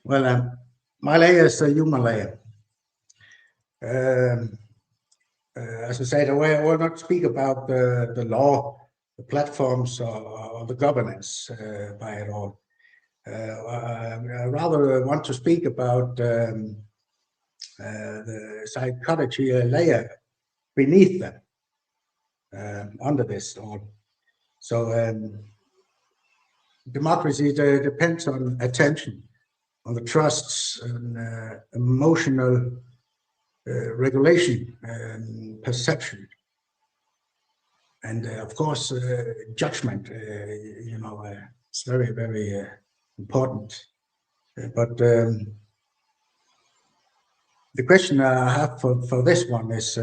Well, my layer is a human layer. As I said, I will not speak about the law, the platforms, or the governance by it all. I rather want to speak about the psychology layer beneath them, under this all. So democracy depends on attention, on the trusts, and emotional regulation and perception, and of course judgment. It's very, very important. But the question I have for this one is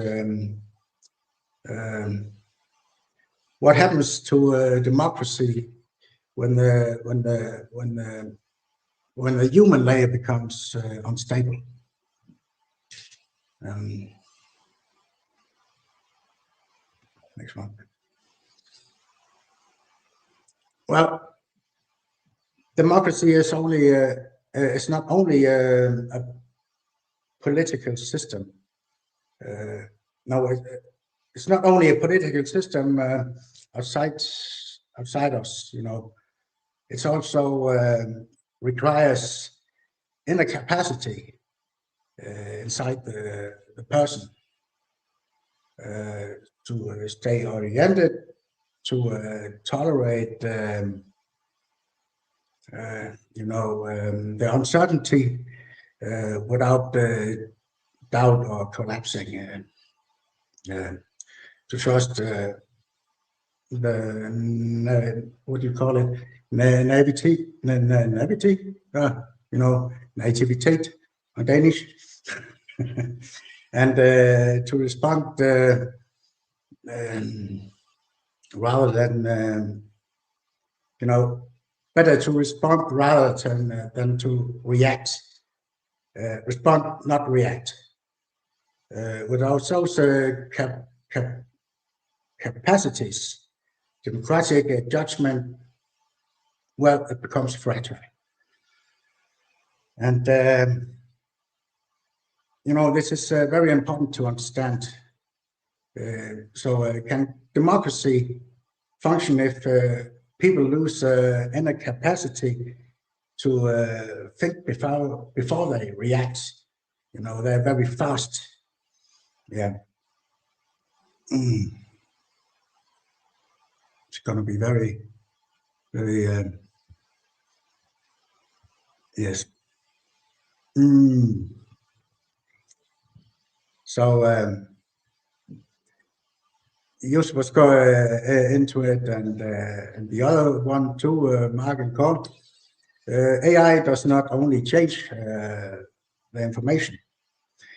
what happens to democracy when the human layer becomes unstable? Next one. Well, democracy is only it's not only a political system. No, it's not only a political system outside us. It's also requires inner capacity inside the person to stay oriented, to tolerate the uncertainty without doubt or collapsing, to trust the what do you call it, naivety, naivete on Danish, and to respond rather than better to respond rather than to react. Respond, not react. Without those capacities, democratic judgment, well, it becomes fragile. And you know, this is very important to understand. So can democracy function if people lose inner capacity to think before they react? You know, they're very fast. Yeah. It's going to be very, very, yes. So Jus was go into it, and the other one too, Mark and Kåre. AI does not only change the information,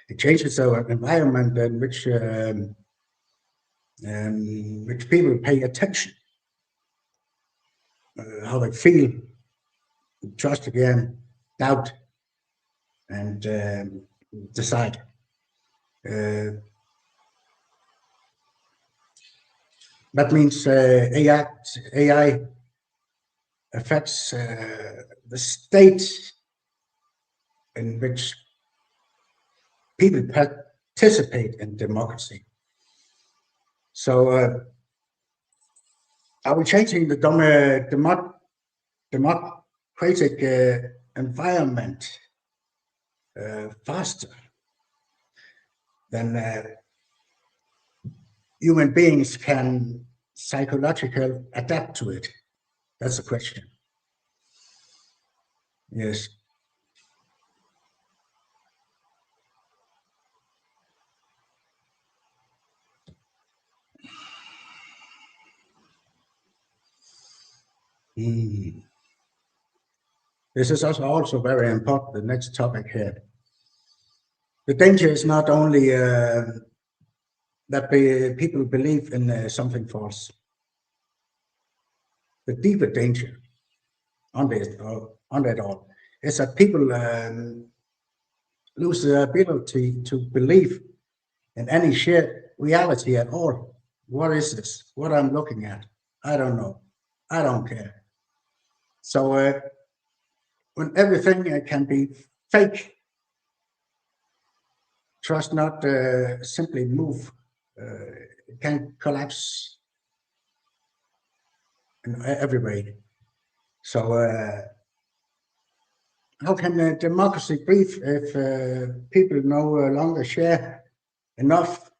it changes our environment in which people pay attention, how they feel, trust again, doubt, and decide. That means AI affects the state in which people participate in democracy. So are we changing the democratic environment faster than human beings can psychologically adapt to it? That's the question. Yes. This is also very important, the next topic here. The danger is not only that people believe in something false. The deeper danger under it all is that people lose the ability to believe in any shared reality at all. What is this? What I'm looking at? I don't know. I don't care. So when everything can be fake, trust not simply move. It can collapse in every way. So how can democracy breathe if people no longer share enough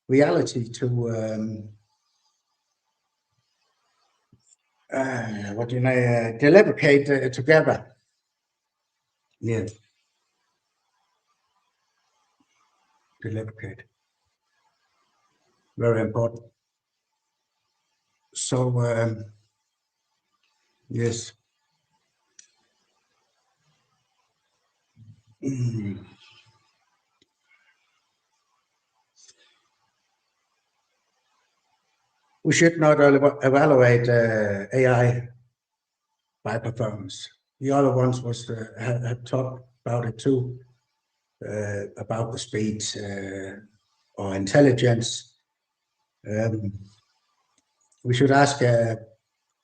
reality to deliberate together? Yeah. Deliberate. Very important. So yes. We should not evaluate AI by performance. The other ones was have talked about it too, about the speed or intelligence. We should ask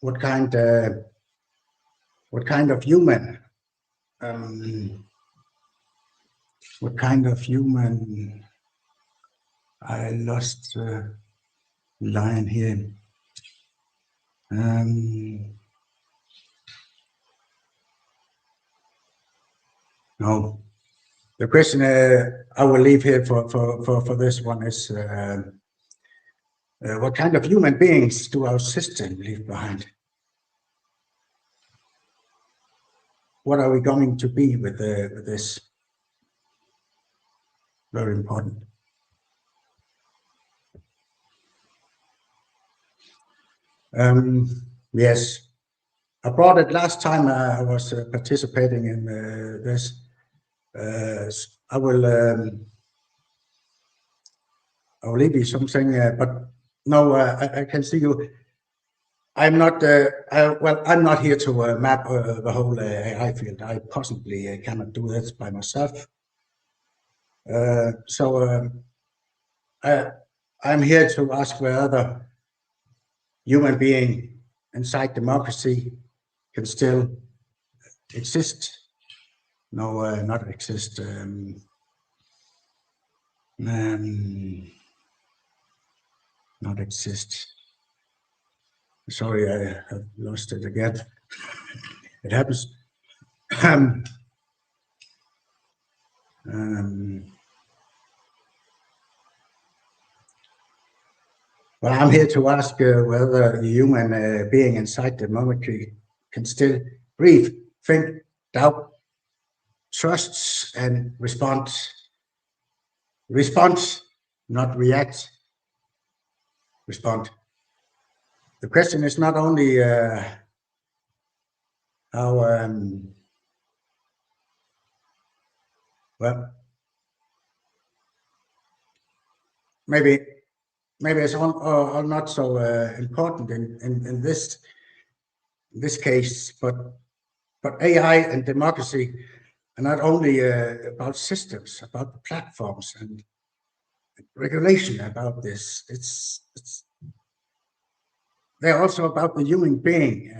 what kind of human. What kind of human? I lost the line here. No, the question I will leave here for this one is what kind of human beings do our system leave behind? What are we going to be with this? Very important. Yes, I brought it last time I was participating in this. I will leave you something, but no, I can see you. I'm not. Well, I'm not here to map the whole AI field. I possibly cannot do this by myself. So I'm here to ask whether human being inside democracy can still exist No, not exist. Not exist. Sorry, I have lost it again. It happens. Well, I'm here to ask whether the human being inside the molecule can still breathe, think, doubt, trusts, and respond. Respond, not react. Respond. The question is not only how, well, maybe it's all not so important in this case, but AI and democracy are not only about systems, about the platforms and regulation about this. They're also about the human being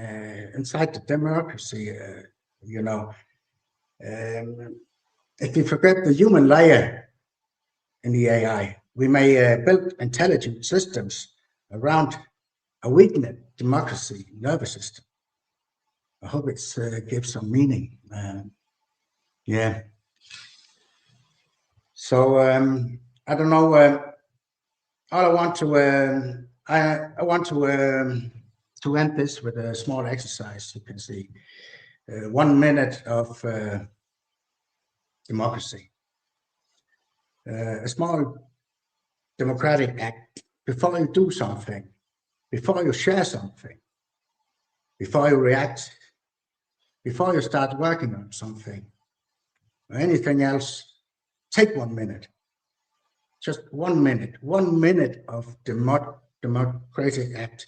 inside the democracy. You know, if we forget the human layer in the AI, we may build intelligent systems around a weakened democracy nervous system. I hope it gives some meaning. Yeah. So I don't know. All I want to end this with a small exercise. You can see 1 minute of democracy. A small democratic act before you do something, before you share something, before you react, before you start working on something or anything else. Take 1 minute, just 1 minute, 1 minute of democratic act.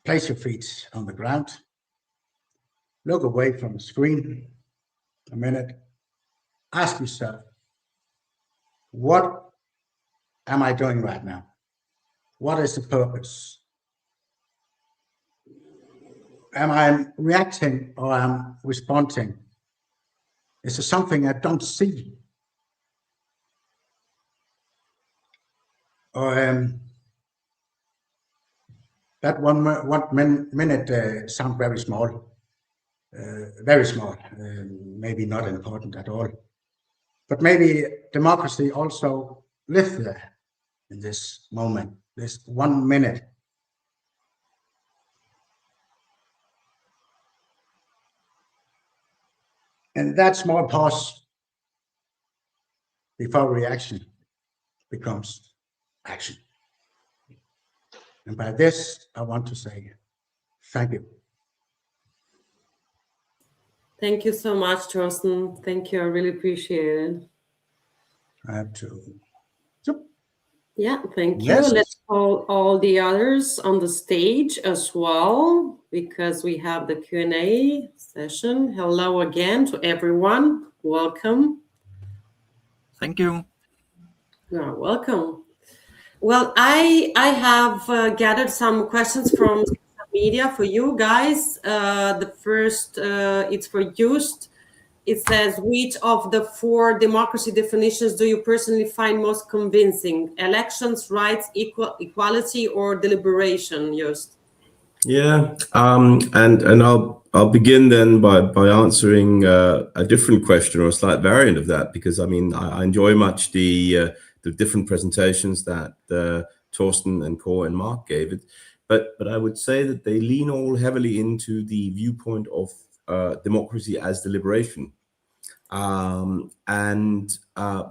Place your feet on the ground, look away from the screen a minute, ask yourself, what am I doing right now? What is the purpose? Am I reacting or am I responding? Is there something I don't see? Or that one minute sounds very small, maybe not important at all. But maybe democracy also lives there in this moment, this 1 minute. And that small pause before reaction becomes action. And by this, I want to say thank you. Thank you so much, Thorsten. Thank you. I really appreciate it. I have to. Yeah, thank you. Yes. Let's call all the others on the stage as well, because we have the Q&A session. Hello again to everyone. Welcome. Thank you. You're welcome. Well, I have gathered some questions from social media for you guys. The first, it's for Just. It says, which of the 4 democracy definitions do you personally find most convincing? Elections, rights, equality, or deliberation, Just? Yeah, and I'll begin then by answering a different question or a slight variant of that, because I mean I enjoy much the different presentations that Thorsten and Kåre and Mark gave it, but I would say that they lean all heavily into the viewpoint of democracy as deliberation, and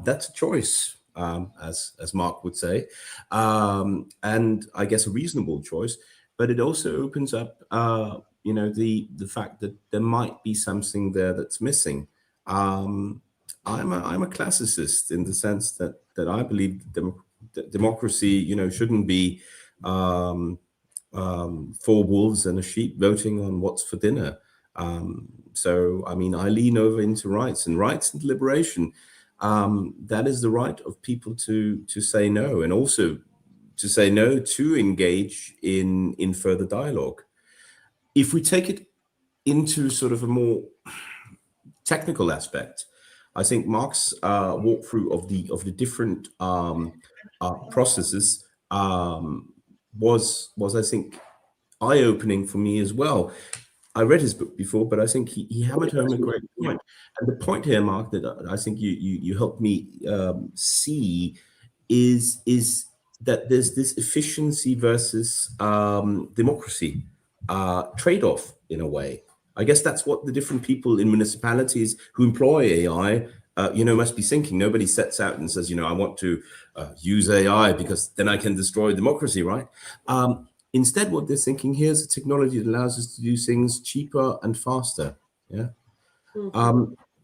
that's a choice, as Mark would say, and I guess a reasonable choice. But it also opens up, you know, the fact that there might be something there that's missing. I'm a classicist in the sense that I believe democracy, you know, shouldn't be 4 wolves and a sheep voting on what's for dinner. So I mean, I lean over into rights and deliberation. That is the right of people to say no, and also to say no to engage in further dialogue. If we take it into sort of a more technical aspect, I think Mark's walkthrough of the different processes was I think eye-opening for me as well. I read his book before, but I think he hammered home a great point. And the point here, Mark, that I think you helped me see is that there's this efficiency versus democracy trade-off in a way. I guess that's what the different people in municipalities who employ AI, must be thinking. Nobody sets out and says, I want to use AI because then I can destroy democracy, right? Instead, what they're thinking, here's a technology that allows us to do things cheaper and faster. Yeah.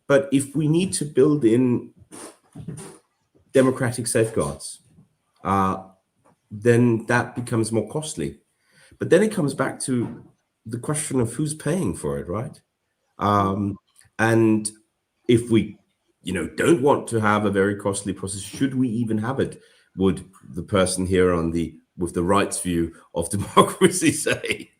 But if we need to build in democratic safeguards, then that becomes more costly. But then it comes back to the question of who's paying for it, right? And if we, don't want to have a very costly process, should we even have it? Would the person here with the rights view of democracy say?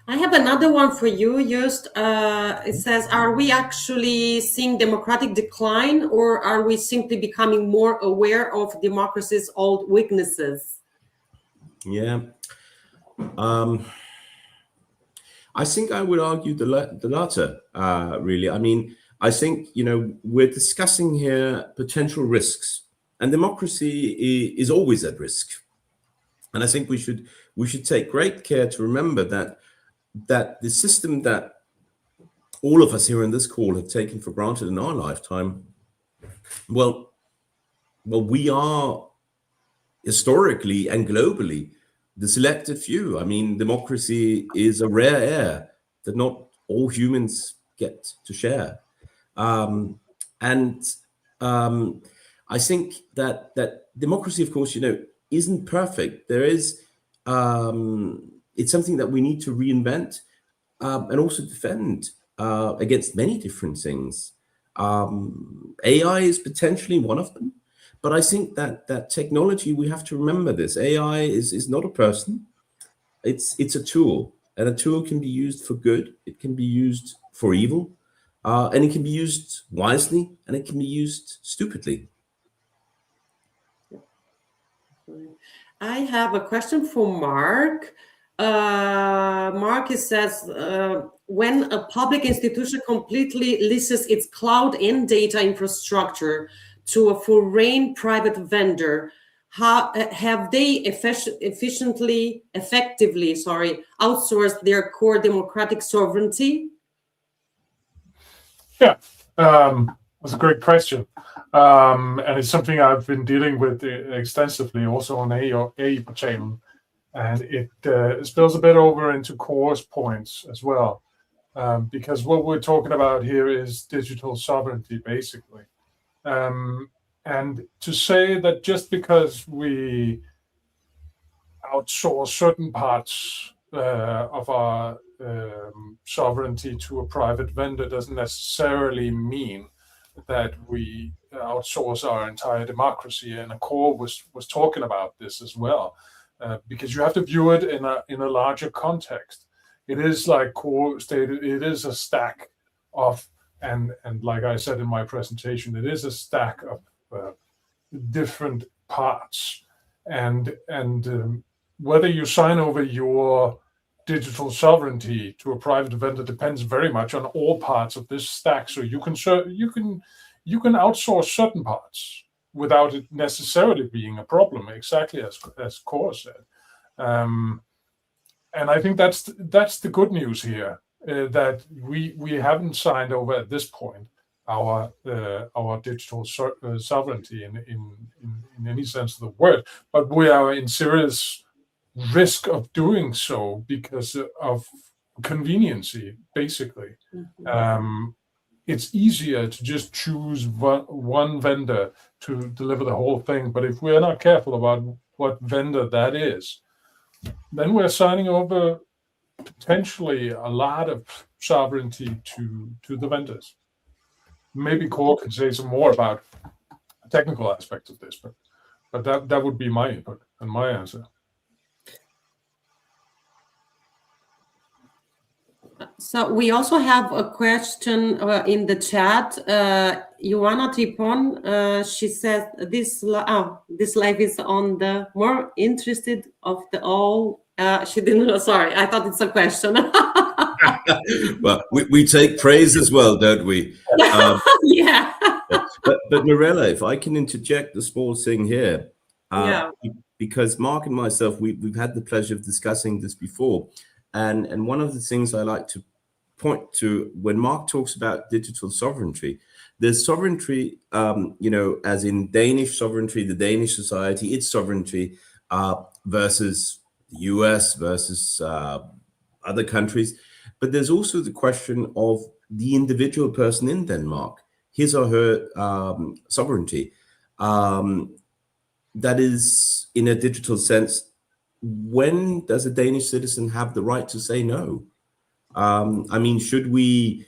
I have another one for you, Just. It says, are we actually seeing democratic decline, or are we simply becoming more aware of democracy's old weaknesses? Yeah. I think I would argue the latter, really. I mean, I think, we're discussing here potential risks, and democracy is always at risk. And I think we should take great care to remember that the system that all of us here in this call have taken for granted in our lifetime, well, we are historically and globally the selected few. I mean, democracy is a rare air that not all humans get to share. I think that democracy, of course, isn't perfect. There is, it's something that we need to reinvent and also defend against many different things. AI is potentially one of them. But I think that technology, we have to remember this. AI is not a person. It's a tool, and a tool can be used for good. It can be used for evil, and it can be used wisely, and it can be used stupidly. I have a question for Mark. Mark, it says, when a public institution completely leases its cloud and data infrastructure to a foreign private vendor, have they effectively outsourced their core democratic sovereignty? Yeah, that's a great question. And it's something I've been dealing with extensively also on AI channel. And it spills a bit over into Kåre's points as well. Because what we're talking about here is digital sovereignty, basically. And to say that just because we outsource certain parts of our sovereignty to a private vendor doesn't necessarily mean that we outsource our entire democracy. And Kåre was talking about this as well, because you have to view it in a larger context. It is, like Kåre stated, it is a stack of, and like I said in my presentation, it is a stack of different parts, and whether you sign over your digital sovereignty to a private vendor depends very much on all parts of this stack. So you can outsource certain parts without it necessarily being a problem, exactly as Kåre said. And I think that's the good news here, that we haven't signed over at this point our digital sovereignty in any sense of the word, but we are in serious risk of doing so because of conveniency, basically. It's easier to just choose one vendor to deliver the whole thing, but if we're not careful about what vendor that is, then we're signing over potentially a lot of sovereignty to the vendors. Maybe Kåre can say some more about the technical aspects of this, but that would be my input and my answer. So we also have a question in the chat. Ioana Tripon, she says this live is on the more interested of the all. She didn't know. Sorry, I thought it's a question. Well, we take praise as well, don't we? Yeah. But Mirela, if I can interject a small thing here, because Mark and myself, we've had the pleasure of discussing this before, and one of the things I like to point to when Mark talks about digital sovereignty, there's sovereignty, as in Danish sovereignty, the Danish society, its sovereignty versus the US versus other countries. But there's also the question of the individual person in Denmark, his or her sovereignty. That is, in a digital sense, when does a Danish citizen have the right to say no? I mean, should you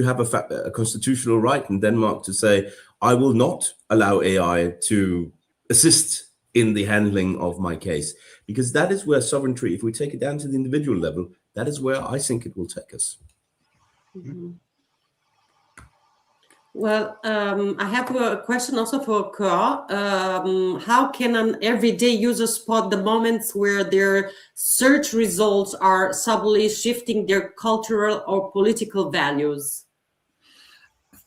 have a constitutional right in Denmark to say, I will not allow AI to assist in the handling of my case? Because that is where sovereignty, if we take it down to the individual level, that is where I think it will take us. Mm-hmm. Well, I have a question also for Kåre. How can an everyday user spot the moments where their search results are subtly shifting their cultural or political values?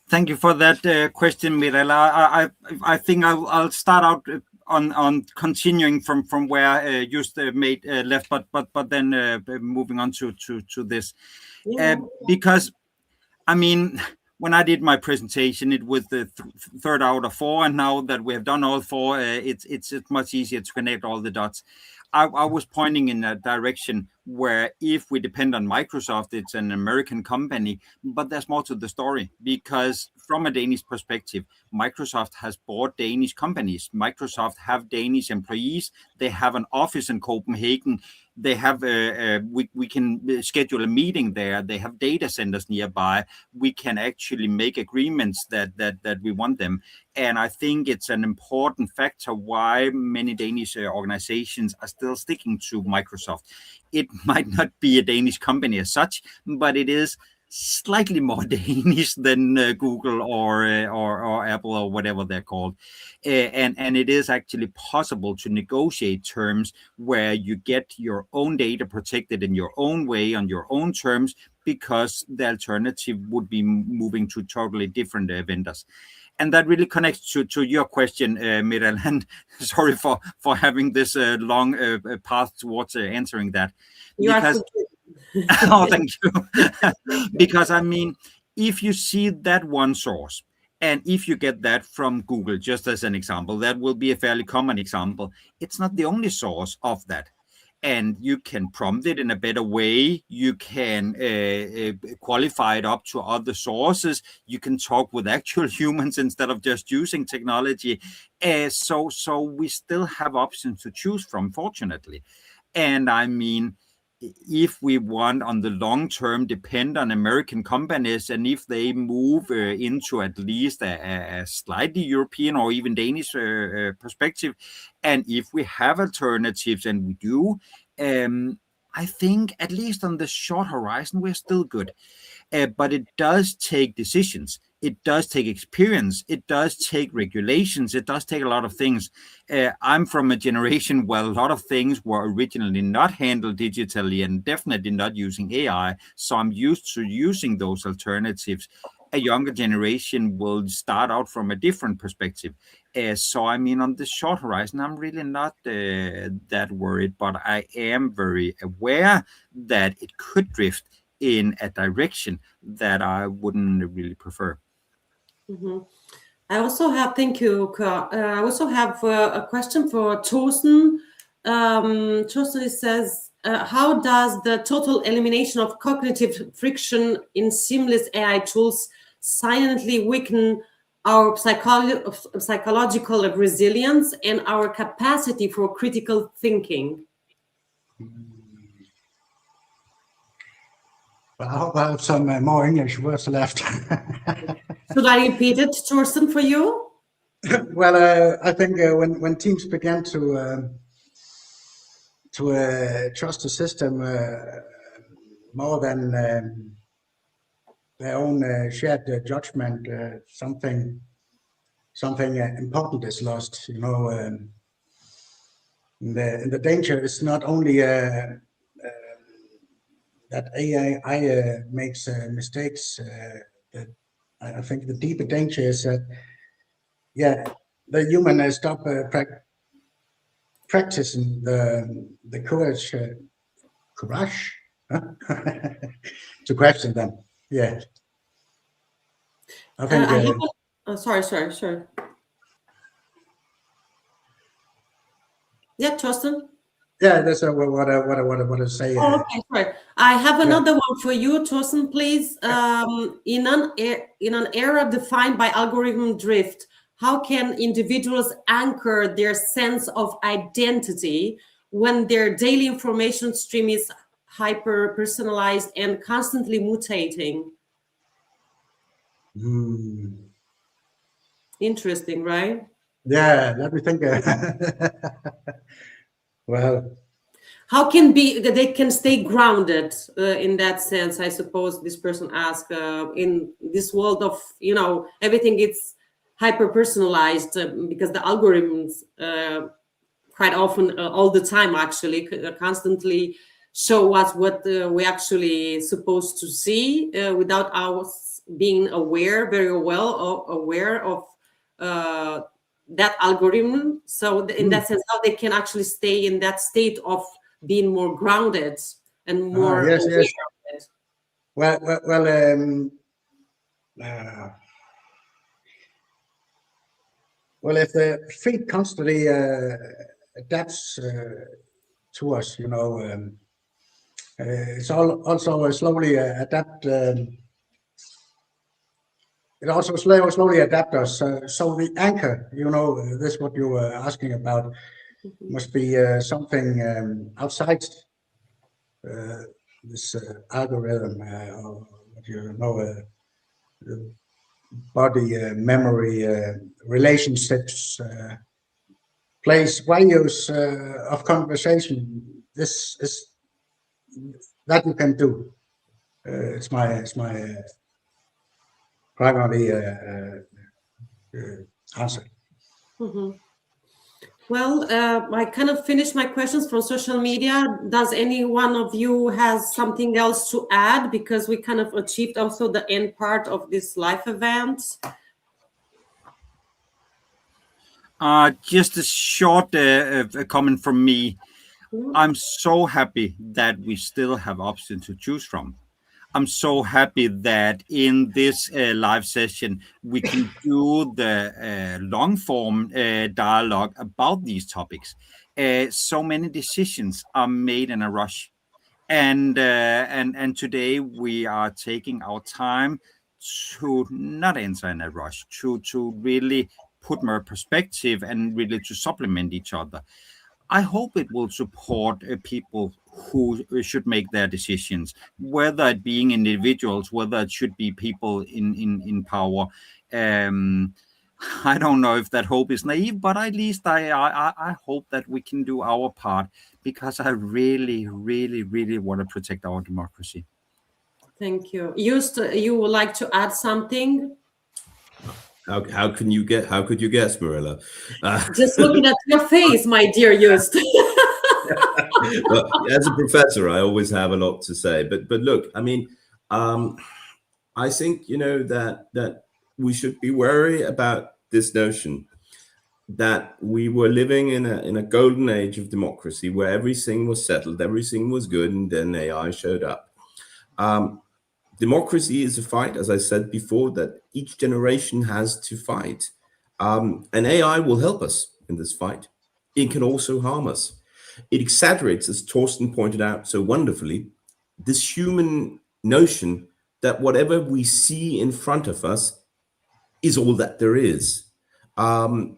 Thank you for that question, Mirela. I think I'll start out on continuing from where you made left, but then moving on to this, because I mean, when I did my presentation, it was the third out of four, and now that we have done all four, it's much easier to connect all the dots. I was pointing in a direction where if we depend on Microsoft, it's an American company, but there's more to the story, because from a Danish perspective, Microsoft has bought Danish companies. Microsoft have Danish employees. They have an office in Copenhagen. They have we can schedule a meeting there. They have data centers nearby. We can actually make agreements that we want them. And I think it's an important factor why many Danish organizations are still sticking to Microsoft. It might not be a Danish company as such, but it is slightly more Danish than Google or Apple or whatever they're called. And it is actually possible to negotiate terms where you get your own data protected in your own way, on your own terms, because the alternative would be moving to totally different vendors. And that really connects to your question, Mirela, and sorry for having this long path towards answering that. Oh, thank you. Because I mean, if you see that one source, and if you get that from Google, just as an example, that will be a fairly common example. It's not the only source of that. And you can prompt it in a better way. You can qualify it up to other sources. You can talk with actual humans instead of just using technology. So we still have options to choose from, fortunately. And I mean, if we want on the long term depend on American companies, and if they move into at least a slightly European or even Danish perspective, and if we have alternatives, and we do, I think at least on the short horizon we're still good. But it does take decisions. It does take experience. It does take regulations. It does take a lot of things. I'm from a generation where a lot of things were originally not handled digitally and definitely not using AI. So I'm used to using those alternatives. A younger generation will start out from a different perspective. So I mean, on the short horizon, I'm really not that worried, but I am very aware that it could drift in a direction that I wouldn't really prefer. Mm-hmm. I also have, thank you, Kåre. I also have a question for Thorsten. Thorsten says, how does the total elimination of cognitive friction in seamless AI tools silently weaken our psychological resilience and our capacity for critical thinking? Well, I hope I have some more English words left. Should I repeat it, Thorsten, for you? Well, I think when teams began to trust the system, more than their own shared judgment. Something important is lost. You know, the danger is not only that AI makes mistakes. That I think the deeper danger is that, the human stop practicing the courage to question them. Yeah, I think. Sorry. Yeah, Torsten. Yeah, that's what I want to say. Oh, okay, sorry. I have another one for you, Torsten, please. In an era defined by algorithm drift, how can individuals anchor their sense of identity when their daily information stream is hyper-personalized and constantly mutating? Interesting, right? Yeah, let me think. Well, how can they can stay grounded in that sense? I suppose this person asked, in this world of, you know, everything it's hyper personalized because the algorithms quite often, all the time actually, constantly show us what we actually supposed to see without us being very well aware of that algorithm. So in that sense, how they can actually stay in that state of being more grounded and more yes. Well, if the feed constantly adapts to us, you know, it's also slowly adapt. It also slowly adapts us. So the anchor, you know, this is what you were asking about, must be something outside this algorithm, or what you know, body, memory, relationships, place, values of conversation. This is that you can do. It's my primary answer. Well, I kind of finished my questions from social media. Does any one of you has something else to add? Because we kind of achieved also the end part of this live event. Just a short comment from me. I'm so happy that we still have options to choose from. I'm so happy that in this live session, we can do the long form dialogue about these topics. So many decisions are made in a rush. And today we are taking our time to not answer in a rush, to really put more perspective and really to supplement each other. I hope it will support people who should make their decisions, whether it being individuals, whether it should be people in power. I don't know if that hope is naive, but at least I hope that we can do our part, because I really, really, really want to protect our democracy. Thank you. Just, you would like to add something? How could you guess, Mirela? Just looking at your face, my dear Just. Well, as a professor, I always have a lot to say. But look, I mean, I think, you know, that we should be wary about this notion that we were living in a golden age of democracy where everything was settled, everything was good, and then AI showed up. Democracy is a fight, as I said before, that each generation has to fight. And AI will help us in this fight. It can also harm us. It exaggerates, as Torsten pointed out so wonderfully, this human notion that whatever we see in front of us is all that there is. And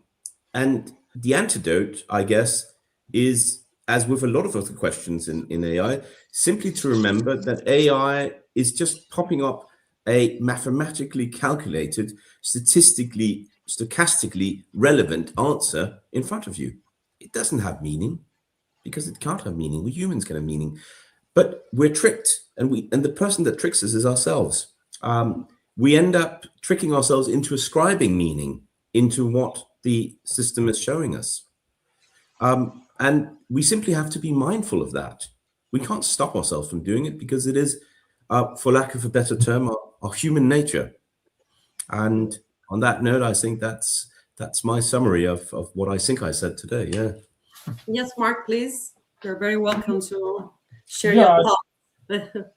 the antidote, I guess, is, as with a lot of other questions in AI, simply to remember that AI is just popping up a mathematically calculated, stochastically relevant answer in front of you. It doesn't have meaning, because it can't have meaning. We humans can have meaning. but we're tricked, and the person that tricks us is ourselves. We end up tricking ourselves into ascribing meaning into what the system is showing us. And we simply have to be mindful of that. We can't stop ourselves from doing it because it is, for lack of a better term, our human nature. And on that note, I think that's my summary of what I think I said today. Yeah. Yes, Mark, please. You're very welcome to share Yeah, your thoughts.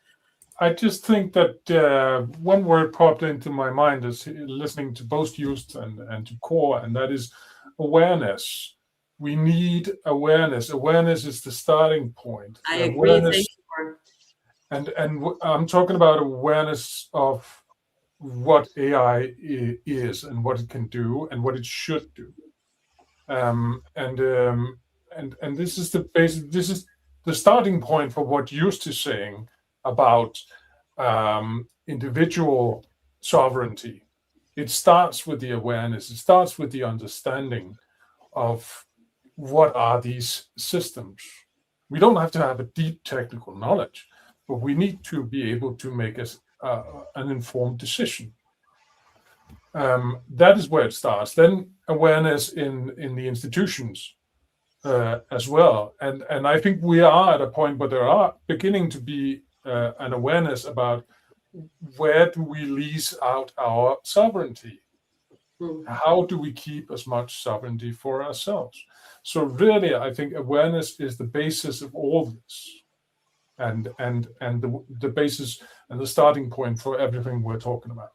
I just think that one word popped into my mind is listening to both Just and to Kåre, and that is awareness. We need awareness. Awareness is the starting point. I agree. Thank you, Mark. And I'm talking about awareness of what AI is and what it can do and what it should do. And this is the basic. This is the starting point for what Just is saying about individual sovereignty. It starts with the awareness. It starts with the understanding of what are these systems. We don't have to have a deep technical knowledge, but we need to be able to make an informed decision. That is where it starts. Then awareness in the institutions as well. And I think we are at a point where there are beginning to be an awareness about where do we lease out our sovereignty? How do we keep as much sovereignty for ourselves? So really, I think awareness is the basis of all this, and the basis and the starting point for everything we're talking about.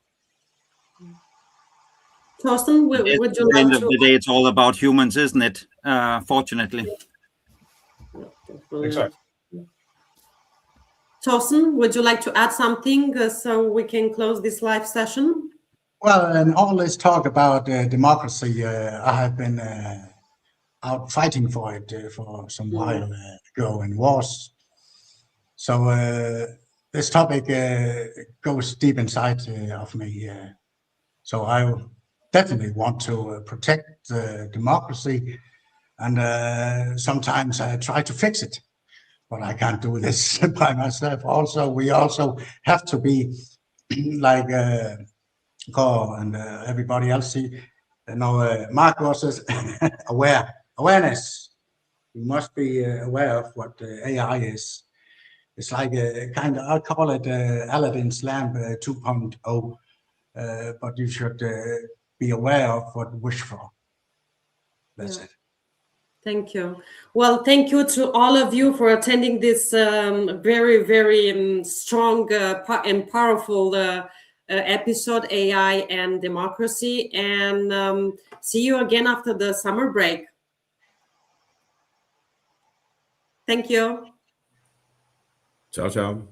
Torsten, would you At the like end to? of the day, it's all about humans, isn't it? Fortunately. Exactly. Torsten, would you like to add something so we can close this live session? Well, and all this talk about democracy, I have been out fighting for it for some while ago in wars. So this topic goes deep inside of me. So I definitely want to protect democracy, and sometimes I try to fix it, but I can't do this by myself. Also, we also have to be like Kåre and everybody else. Mark was awareness. We must be aware of what AI is. It's like a kind of, I call it Aladdin's lamp 2.0, but you should be aware of what to wish for. That's it. Thank you. Well, thank you to all of you for attending this very, very strong and powerful episode, AI and Democracy. And see you again after the summer break. Thank you. Ciao, ciao.